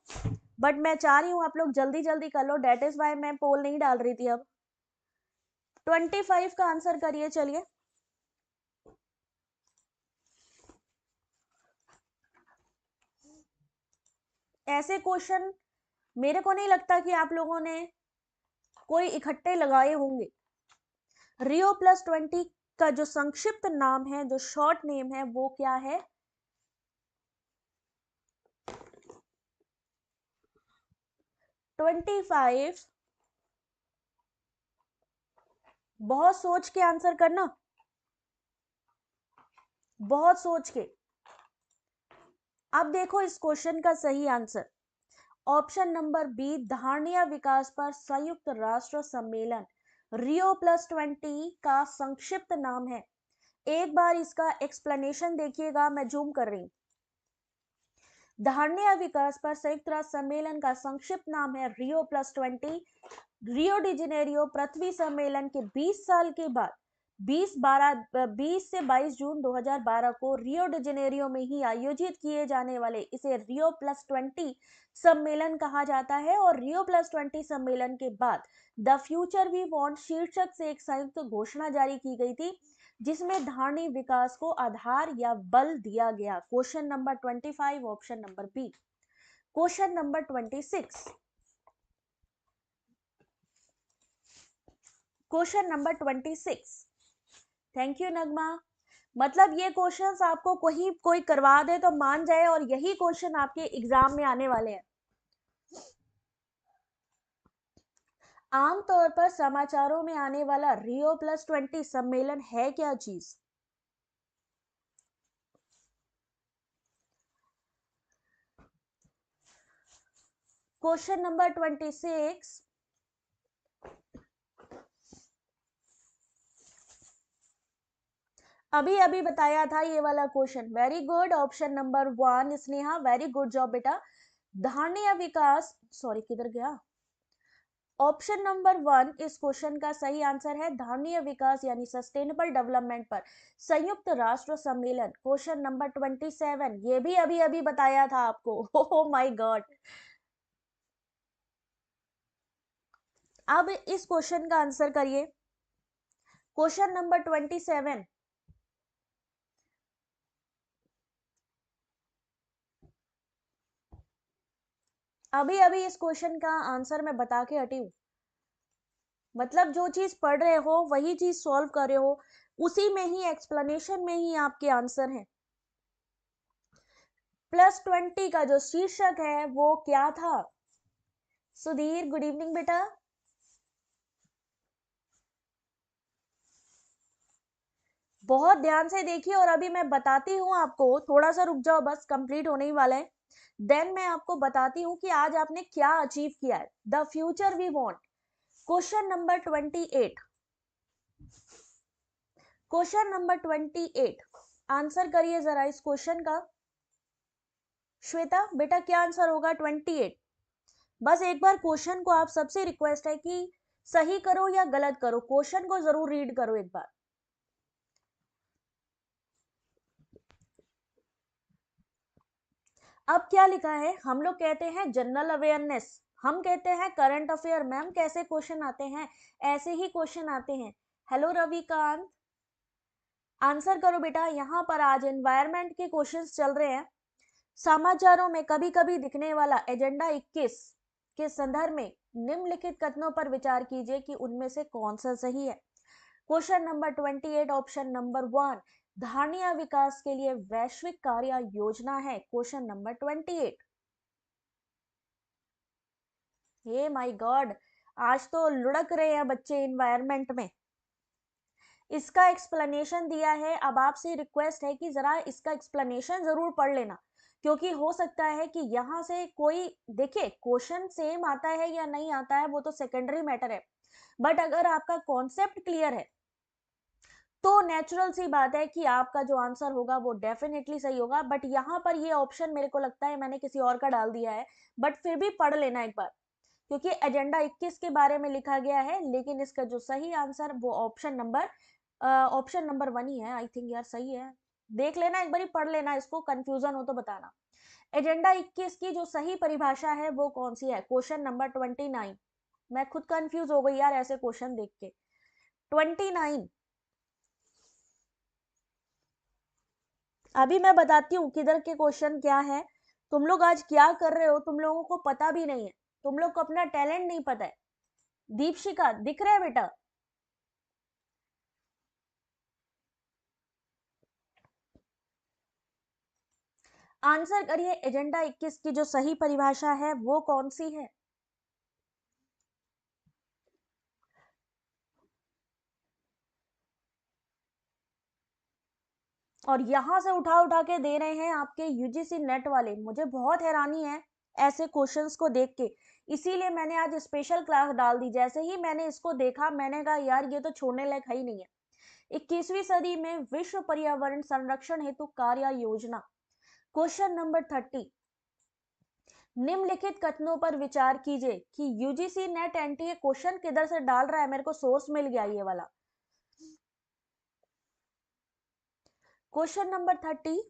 बट मैं चाह रही हूँ आप लोग जल्दी जल्दी कर लो, डेट इज वाई मैं पोल नहीं डाल रही थी। अब 25 का आंसर करिए, चलिए। ऐसे क्वेश्चन मेरे को नहीं लगता कि आप लोगों ने कोई इकट्ठे लगाए होंगे। रियो +20 का जो संक्षिप्त नाम है, जो शॉर्ट नेम है, वो क्या है? $25। बहुत सोच के आंसर करना, बहुत सोच के। अब देखो इस क्वेश्चन का सही आंसर ऑप्शन नंबर बी, धारणीय विकास पर संयुक्त राष्ट्र सम्मेलन रियो +20 का संक्षिप्त नाम है। एक बार इसका एक्सप्लेनेशन देखिएगा, मैं जूम कर रही हूं। धारणीय विकास पर संयुक्त राष्ट्र सम्मेलन का संक्षिप्त नाम है रियो +20। रियो डी जेनेरियो पृथ्वी सम्मेलन के 20 साल के बाद 20 से 22 जून 2012 को रियो डी जेनेरियो में ही आयोजित किए जाने वाले इसे रियो +20 सम्मेलन कहा जाता है। और रियो +20 सम्मेलन के बाद द फ्यूचर वी वांट शीर्षक से एक संयुक्त घोषणा जारी की गई थी, जिसमें धारणीय विकास को आधार या बल दिया गया। Question number 25 option number B. Question number 26, question number 26। Thank you Nagma. मतलब ये क्वेश्चंस आपको कोई करवा दे तो मान जाए, और यही क्वेश्चन आपके एग्जाम में आने वाले हैं। आमतौर पर समाचारों में आने वाला Rio+20 सम्मेलन है क्या चीज? क्वेश्चन नंबर 26, अभी अभी बताया था ये वाला question. Very good, option number 1 Sneha, very good job बेटा। धान्य विकास, सॉरी किधर गया, ऑप्शन नंबर 1 इस क्वेश्चन का सही आंसर है। धान्य विकास यानी सस्टेनेबल डेवलपमेंट पर संयुक्त राष्ट्र सम्मेलन, क्वेश्चन नंबर 27, ये भी अभी अभी बताया था आपको। Oh my God. अब इस क्वेश्चन का आंसर करिए, क्वेश्चन नंबर 27। अभी अभी इस क्वेश्चन का आंसर मैं बता के हटी हूं। मतलब जो चीज पढ़ रहे हो वही चीज सॉल्व कर रहे हो, उसी में ही एक्सप्लेनेशन में ही आपके आंसर हैं। +20 का जो शीर्षक है वो क्या था? सुधीर, गुड इवनिंग बेटा। बहुत ध्यान से देखिए, और अभी मैं बताती हूँ आपको, थोड़ा सा रुक जाओ, बस कंप्लीट होने ही वाला है। देन मैं आपको बताती हूँ कि आज आपने क्या अचीव किया है। The future we want, question number 28। Question number 28, answer करिए जरा इस क्वेश्चन का। श्वेता बेटा क्या आंसर होगा 28? बस एक बार क्वेश्चन को, आप सबसे रिक्वेस्ट है कि सही करो या गलत करो, क्वेश्चन को जरूर रीड करो एक बार। अब क्या लिखा है? हम लोग कहते हैं जनरल अवेयरनेस, हम कहते हैं करंट अफेयर। मैम कैसे क्वेश्चन आते हैं? ऐसे ही क्वेश्चन आते हैं। हेलो रविकांत, आंसर करो बेटा। यहाँ पर आज एनवायरमेंट के क्वेश्चंस चल रहे हैं। समाचारों में कभी कभी दिखने वाला एजेंडा 21 के संदर्भ में निम्नलिखित कथनों पर विचार कीजिए कि उनमें से कौन सा सही है। क्वेश्चन नंबर 28, ऑप्शन नंबर 1, धारणीय विकास के लिए वैश्विक कार्य योजना है, question number 28। Hey my God, आज तो लुढ़क रहे हैं बच्चे इन्वायरमेंट में। इसका एक्सप्लेनेशन दिया है। अब आपसे रिक्वेस्ट है कि जरा इसका एक्सप्लेनेशन जरूर पढ़ लेना, क्योंकि हो सकता है कि यहाँ से कोई, देखिए क्वेश्चन सेम आता है या नहीं आता है वो तो सेकेंडरी मैटर है, बट अगर आपका कॉन्सेप्ट क्लियर है तो नेचुरल सी बात है कि आपका जो आंसर होगा वो डेफिनेटली सही होगा। बट यहाँ पर ये ऑप्शन मेरे को लगता है मैंने किसी और का डाल दिया है, बट फिर भी पढ़ लेना एक बार, क्योंकि एजेंडा 21 के बारे में लिखा गया है, लेकिन इसका जो सही आंसर वो ऑप्शन नंबर 1 ही है। आई थिंक यार सही है, देख लेना एक बार, पढ़ लेना इसको, कंफ्यूजन हो तो बताना। एजेंडा 21 की जो सही परिभाषा है वो कौन सी है? Question number 29। मैं खुद कंफ्यूज हो गई यार ऐसे क्वेश्चन देख के। 29, अभी मैं बताती हूँ किधर के क्वेश्चन क्या है। तुम लोग आज क्या कर रहे हो तुम लोगों को पता भी नहीं है, तुम लोग को अपना टैलेंट नहीं पता है। दीपशिका दिख रहा है बेटा? आंसर करिए, एजेंडा 21 की जो सही परिभाषा है वो कौन सी है? और यहां से उठा उठा के दे रहे हैं आपके यूजीसी नेट वाले। मुझे बहुत हैरानी है ऐसे क्वेश्चंस को देख के, इसीलिए मैंने आज स्पेशल क्लास डाल दी। जैसे ही मैंने इसको देखा मैंने कहा यार ये तो छोड़ने लायक है ही नहीं है। 21वीं सदी में विश्व पर्यावरण संरक्षण हेतु कार्य योजना, क्वेश्चन नंबर 30, निम्नलिखित कथनों पर विचार कीजिए कि यूजीसी नेट एनटीए क्वेश्चन किधर से डाल रहा है, मेरे को सोर्स मिल गया ये वाला। क्वेश्चन नंबर 30,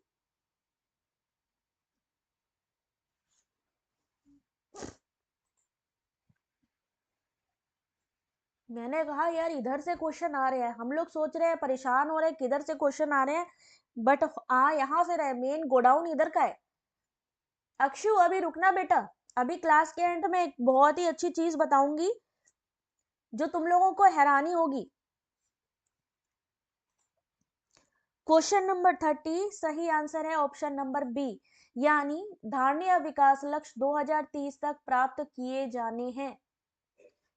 मैंने कहा यार इधर से क्वेश्चन आ रहे हैं, हम लोग सोच रहे हैं, परेशान हो रहे हैं किधर से क्वेश्चन आ रहे हैं, बट आ यहाँ से रहे, मेन गोडाउन इधर का है। अक्षु अभी रुकना बेटा, अभी क्लास के एंड में एक बहुत ही अच्छी चीज बताऊंगी जो तुम लोगों को हैरानी होगी। क्वेश्चन नंबर 30 सही आंसर है ऑप्शन नंबर बी, यानी धारणीय विकास लक्ष्य 2030 तक प्राप्त किए जाने हैं,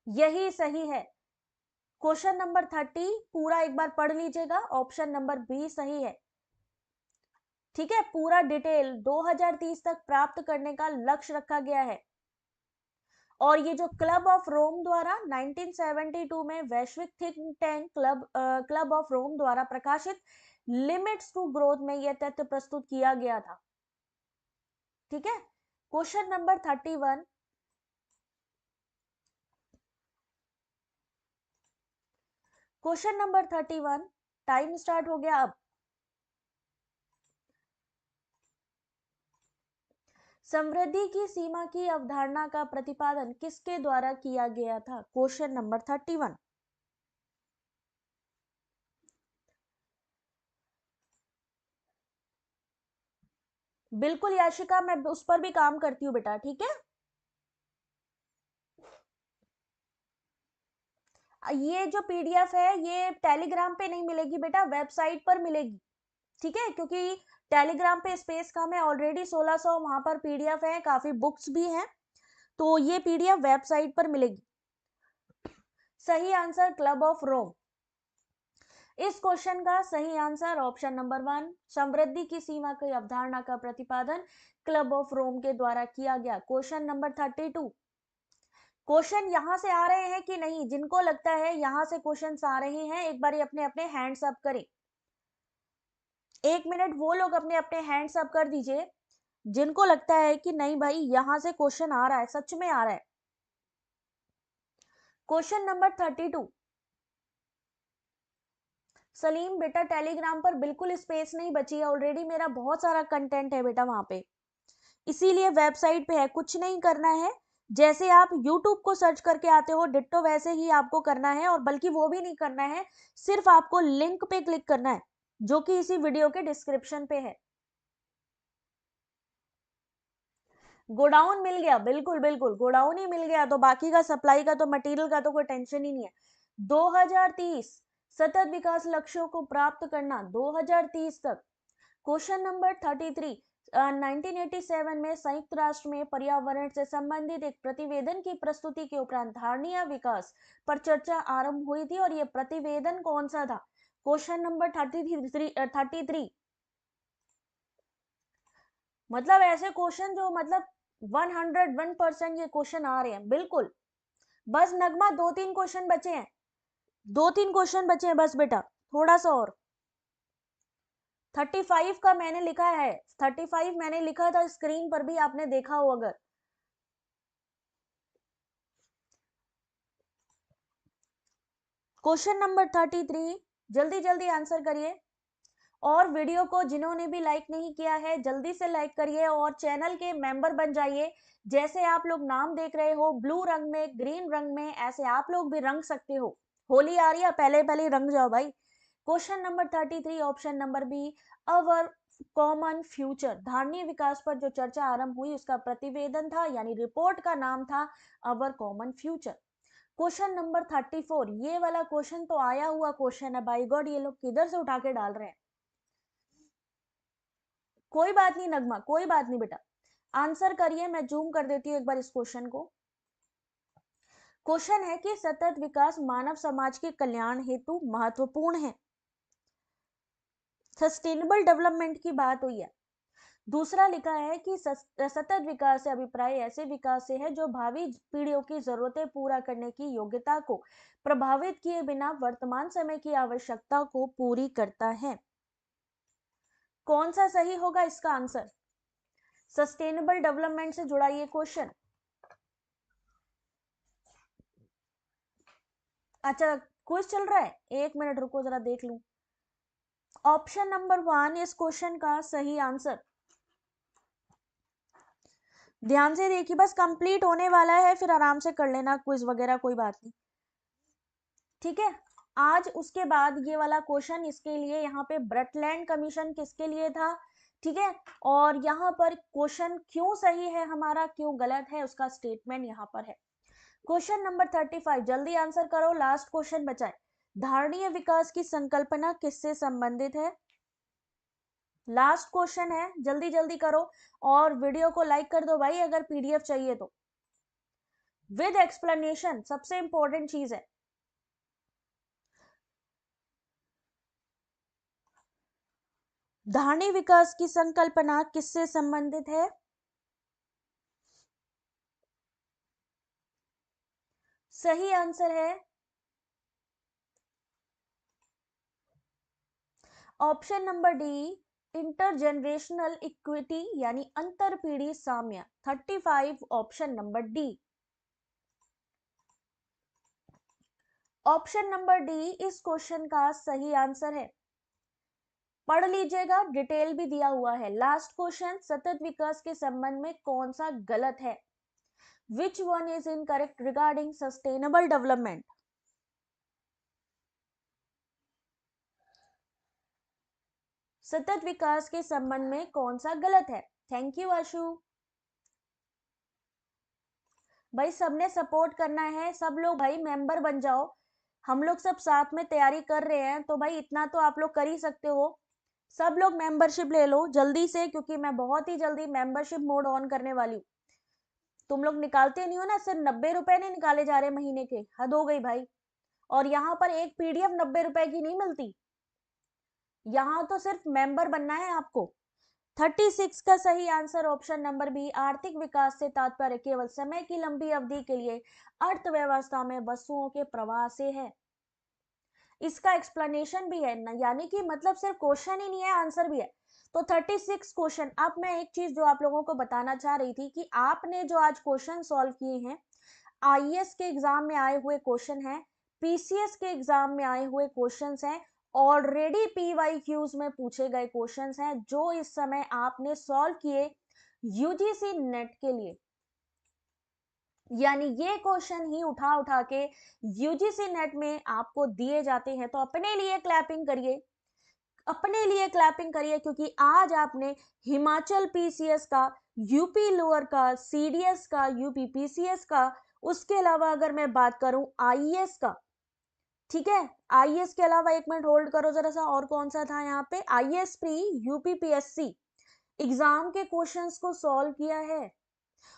यही सही है। क्वेश्चन नंबर 30 पूरा एक बार पढ़ लीजिएगा, ऑप्शन नंबर बी सही है। ठीक है, पूरा डिटेल 2030 तक प्राप्त करने का लक्ष्य रखा गया है। और ये जो क्लब ऑफ रोम द्वारा 1972 में वैश्विक think tank Club of Rome द्वारा प्रकाशित लिमिट्स टू ग्रोथ में यह तथ्य प्रस्तुत किया गया था। ठीक है, question number 31, question number 31, time start हो गया अब। समृद्धि की सीमा की अवधारणा का प्रतिपादन किसके द्वारा किया गया था? Question number 31। बिल्कुल याशिका, मैं उस पर भी काम करती हूँ बेटा, ठीक है। ये जो पीडीएफ है ये टेलीग्राम पे नहीं मिलेगी बेटा, वेबसाइट पर मिलेगी। ठीक है, क्योंकि टेलीग्राम पे स्पेस कम है, ऑलरेडी 1600 वहां पर पीडीएफ है, काफी बुक्स भी हैं, तो ये पीडीएफ वेबसाइट पर मिलेगी। सही आंसर क्लब ऑफ रोम। इस क्वेश्चन का सही आंसर ऑप्शन नंबर 1, समृद्धि की सीमा की अवधारणा का प्रतिपादन क्लब ऑफ रोम के द्वारा किया गया। क्वेश्चन नंबर 32, क्वेश्चन यहां से आ रहे हैं कि नहीं? जिनको लगता है यहां से क्वेश्चंस आ रहे हैं, एक बार अपने अपने हैंड्स अप करें। 1 मिनट वो लोग अपने अपने हैंड्स अप कर दीजिए जिनको लगता है कि नहीं भाई यहां से क्वेश्चन आ रहा है, सच में आ रहा है। क्वेश्चन नंबर 32, सलीम बेटा टेलीग्राम पर बिल्कुल स्पेस नहीं बची है, ऑलरेडी मेरा बहुत सारा कंटेंट है बेटा वहां पे, इसीलिए वेबसाइट पे है। कुछ नहीं करना है, जैसे आप YouTube को सर्च करके आते हो डिट्टो वैसे ही आपको करना है, और बल्कि वो भी नहीं करना है, सिर्फ आपको लिंक पे क्लिक करना है जो कि इसी वीडियो के डिस्क्रिप्शन पे है। गोडाउन मिल गया, बिल्कुल बिल्कुल गोडाउन ही मिल गया, तो बाकी का सप्लाई का तो मटेरियल का तो कोई टेंशन ही नहीं है। 2030 सतत विकास लक्ष्यों को प्राप्त करना 2030 तक। क्वेश्चन नंबर 33, 1987 में संयुक्त राष्ट्र में पर्यावरण से संबंधित एक प्रतिवेदन की प्रस्तुति के उपरांत धारणीय विकास पर चर्चा आरंभ हुई थी, और यह प्रतिवेदन कौन सा था? क्वेश्चन नंबर 33, मतलब ऐसे क्वेश्चन जो मतलब 101% ये क्वेश्चन आ रहे हैं, बिल्कुल। बस नगमा 2-3 क्वेश्चन बचे हैं, 2-3 क्वेश्चन बचे हैं बस बेटा, थोड़ा सा और। 35 का मैंने लिखा है, 35 मैंने लिखा था स्क्रीन पर भी, आपने देखा हो अगर। क्वेश्चन नंबर 33, जल्दी जल्दी आंसर करिए, और वीडियो को जिन्होंने भी लाइक नहीं किया है जल्दी से लाइक करिए और चैनल के मेंबर बन जाइए। जैसे आप लोग नाम देख रहे हो ब्लू रंग में, ग्रीन रंग में, ऐसे आप लोग भी रंग सकते हो। होली आ रही है, पहले पहले रंग जाओ भाई। Question number 33 option number B, our common future, धारणीय विकास पर जो चर्चा आरंभ हुई उसका प्रतिवेदन था, यानी रिपोर्ट का नाम था अवर कॉमन फ्यूचर। क्वेश्चन नंबर 34, ये वाला क्वेश्चन तो आया हुआ क्वेश्चन है, बाई गॉड ये लोग किधर से उठा के डाल रहे हैं। कोई बात नहीं नगमा, कोई बात नहीं बेटा, आंसर करिए, मैं जूम कर देती हूँ एक बार इस क्वेश्चन को। क्वेश्चन है कि सतत विकास मानव समाज के कल्याण हेतु महत्वपूर्ण है, सस्टेनेबल डेवलपमेंट की बात हुई है। दूसरा लिखा है कि सतत विकास से अभिप्राय ऐसे विकास से है जो भावी पीढ़ियों की जरूरतें पूरा करने की योग्यता को प्रभावित किए बिना वर्तमान समय की आवश्यकता को पूरी करता है। कौन सा सही होगा इसका आंसर? सस्टेनेबल डेवलपमेंट से जुड़ा ये क्वेश्चन। अच्छा, क्विज चल रहा है, 1 मिनट रुको जरा देख लूं। ऑप्शन नंबर 1 इस क्वेश्चन का सही आंसर। ध्यान से देखिए, बस कंप्लीट होने वाला है, फिर आराम से कर लेना क्विज वगैरह, कोई बात नहीं, ठीक है। आज उसके बाद ये वाला क्वेश्चन, इसके लिए यहाँ पे ब्रटलैंड कमीशन किसके लिए था, ठीक है। और यहाँ पर क्वेश्चन क्यों सही है हमारा, क्यों गलत है, उसका स्टेटमेंट यहाँ पर है। क्वेश्चन नंबर 35, जल्दी आंसर करो, लास्ट क्वेश्चन बचा है। धारणीय विकास की संकल्पना किससे संबंधित है? लास्ट क्वेश्चन है, जल्दी जल्दी करो और वीडियो को लाइक कर दो भाई अगर पीडीएफ चाहिए तो। विद एक्सप्लेनेशन सबसे इंपॉर्टेंट चीज है। धारणी विकास की संकल्पना किससे संबंधित है? सही आंसर है option number D, intergenerational equity यानी अंतर पीढ़ी साम्य। 35 option number D. Option number D इस क्वेश्चन का सही आंसर है। पढ़ लीजिएगा, डिटेल भी दिया हुआ है। लास्ट क्वेश्चन, सतत विकास के संबंध में कौन सा गलत है? Which one is incorrect regarding sustainable development? सतत विकास के संबंध में कौन सा गलत है? थैंक यू आशु। भाई सबने सपोर्ट करना है, सब लोग भाई मेंबर बन जाओ। हम लोग सब साथ में तैयारी कर रहे हैं तो भाई इतना तो आप लोग कर ही सकते हो। सब लोग मेंबरशिप ले लो जल्दी से, क्योंकि मैं बहुत ही जल्दी मेंबरशिप मोड ऑन करने वाली हूँ। तुम लोग निकालते नहीं हो ना, सिर्फ 90 रुपए नहीं निकाले जा रहे महीने के, हद हो गई भाई। और यहाँ पर एक पीडीएफ 90 रुपए की नहीं मिलती, यहाँ तो सिर्फ मेंबर बनना है आपको। 36 का सही आंसर ऑप्शन नंबर बी, आर्थिक विकास से तात्पर्य केवल समय की लंबी अवधि के लिए अर्थव्यवस्था में वस्तुओं के प्रवाह से है। इसका एक्सप्लेनेशन भी है ना, यानी कि मतलब सिर्फ क्वेश्चन ही नहीं है, आंसर भी है। तो 36 क्वेश्चन। अब मैं एक चीज जो आप लोगों को बताना चाह रही थी कि आपने जो आज क्वेश्चन सॉल्व किए हैं, आईएएस के एग्जाम में आए हुए क्वेश्चन हैं, पीसीएस के एग्जाम में आए हुए क्वेश्चंस हैं, ऑलरेडी पीवाईक्यूज में पूछे गए क्वेश्चंस हैं जो इस समय आपने सॉल्व किए यूजीसी नेट के लिए। यानी ये क्वेश्चन ही उठा उठा के यूजीसी नेट में आपको दिए जाते हैं। तो अपने लिए क्लैपिंग करिए, अपने लिए क्लैपिंग करिए, क्योंकि आज आपने हिमाचल पीसीएस का, यूपी लोअर का, सीडीएस का, यूपी पीसीएस का, उसके अलावा अगर मैं बात करूं आईएएस का, ठीक है, आईएएस के अलावा एक मिनट होल्ड करो जरा सा, और कौन सा था यहाँ पे, IAS pre UP PSC exam के क्वेश्चंस को सॉल्व किया है।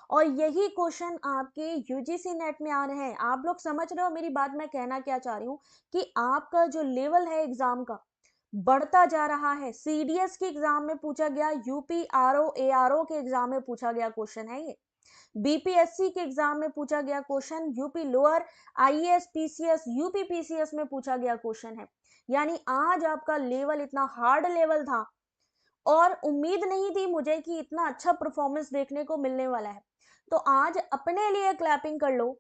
और यही क्वेश्चन आपके यूजीसी नेट में आ रहे हैं। आप लोग समझ रहे हो मेरी बात, मैं कहना क्या चाह रही हूँ कि आपका जो लेवल है एग्जाम का बढ़ता जा रहा है। सीडीएस के एग्जाम में पूछा गया, यूपी आरओ एआरओ के एग्जाम में पूछा गया क्वेश्चन है ये, बीपीएससी के एग्जाम में पूछा गया question, UP lower, IAS PCS, UP PCS में पूछा गया क्वेश्चन है। यानी आज आपका लेवल इतना हार्ड लेवल था और उम्मीद नहीं थी मुझे कि इतना अच्छा परफॉर्मेंस देखने को मिलने वाला है। तो आज अपने लिए क्लैपिंग कर लो,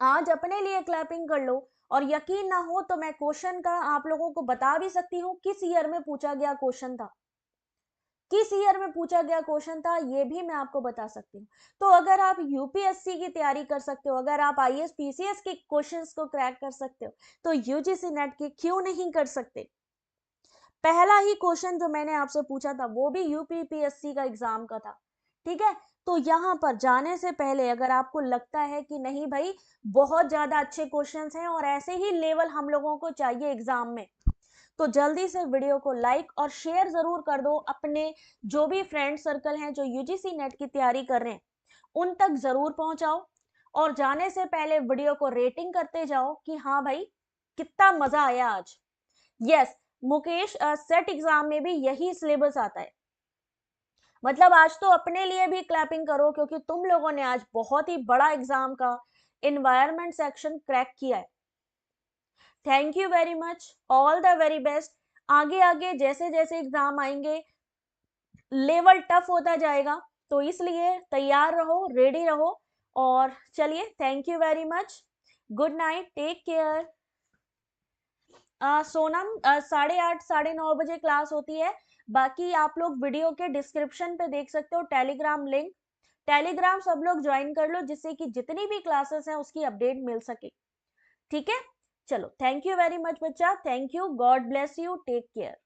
आज अपने लिए क्लैपिंग कर लो। और यकीन ना हो तो मैं क्वेश्चन का आप लोगों को बता भी सकती हूँ किस ईयर में पूछा गया क्वेश्चन था, किस ईयर में पूछा गया क्वेश्चन था, ये भी मैं आपको बता सकती हूँ। तो अगर आप यूपीएससी की तैयारी कर सकते हो, अगर आप आईएएस पीसीएस के क्वेश्चंस को क्रैक कर सकते हो, तो यूजीसी नेट की क्यों नहीं कर सकते? पहला ही क्वेश्चन जो मैंने आपसे पूछा था वो भी यूपीपीएससी का एग्जाम का था, ठीक है। तो यहाँ पर जाने से पहले अगर आपको लगता है कि नहीं भाई बहुत ज्यादा अच्छे क्वेश्चंस हैं और ऐसे ही लेवल हम लोगों को चाहिए एग्जाम में, तो जल्दी से वीडियो को लाइक और शेयर जरूर कर दो। अपने जो भी फ्रेंड सर्कल हैं जो यूजीसी नेट की तैयारी कर रहे हैं उन तक जरूर पहुंचाओ। और जाने से पहले वीडियो को रेटिंग करते जाओ कि हाँ भाई कितना मजा आया आज। यस मुकेश, सेट एग्जाम में भी यही सिलेबस आता है। मतलब आज तो अपने लिए भी क्लैपिंग करो, क्योंकि तुम लोगों ने आज बहुत ही बड़ा एग्जाम का एनवायरनमेंट सेक्शन क्रैक किया है। Thank you very much, all the very best. आगे आगे जैसे जैसे एग्जाम आएंगे लेवल टफ होता जाएगा, तो इसलिए तैयार रहो, रेडी रहो। और चलिए, thank you very much, good night, take care. Sonam, 8:30 9:30 class होती है। बाकी आप लोग वीडियो के डिस्क्रिप्शन पे देख सकते हो टेलीग्राम लिंक, टेलीग्राम सब लोग ज्वाइन कर लो जिससे कि जितनी भी क्लासेस हैं उसकी अपडेट मिल सके, ठीक है। चलो, थैंक यू वेरी मच बच्चा, thank you, God bless you, take care.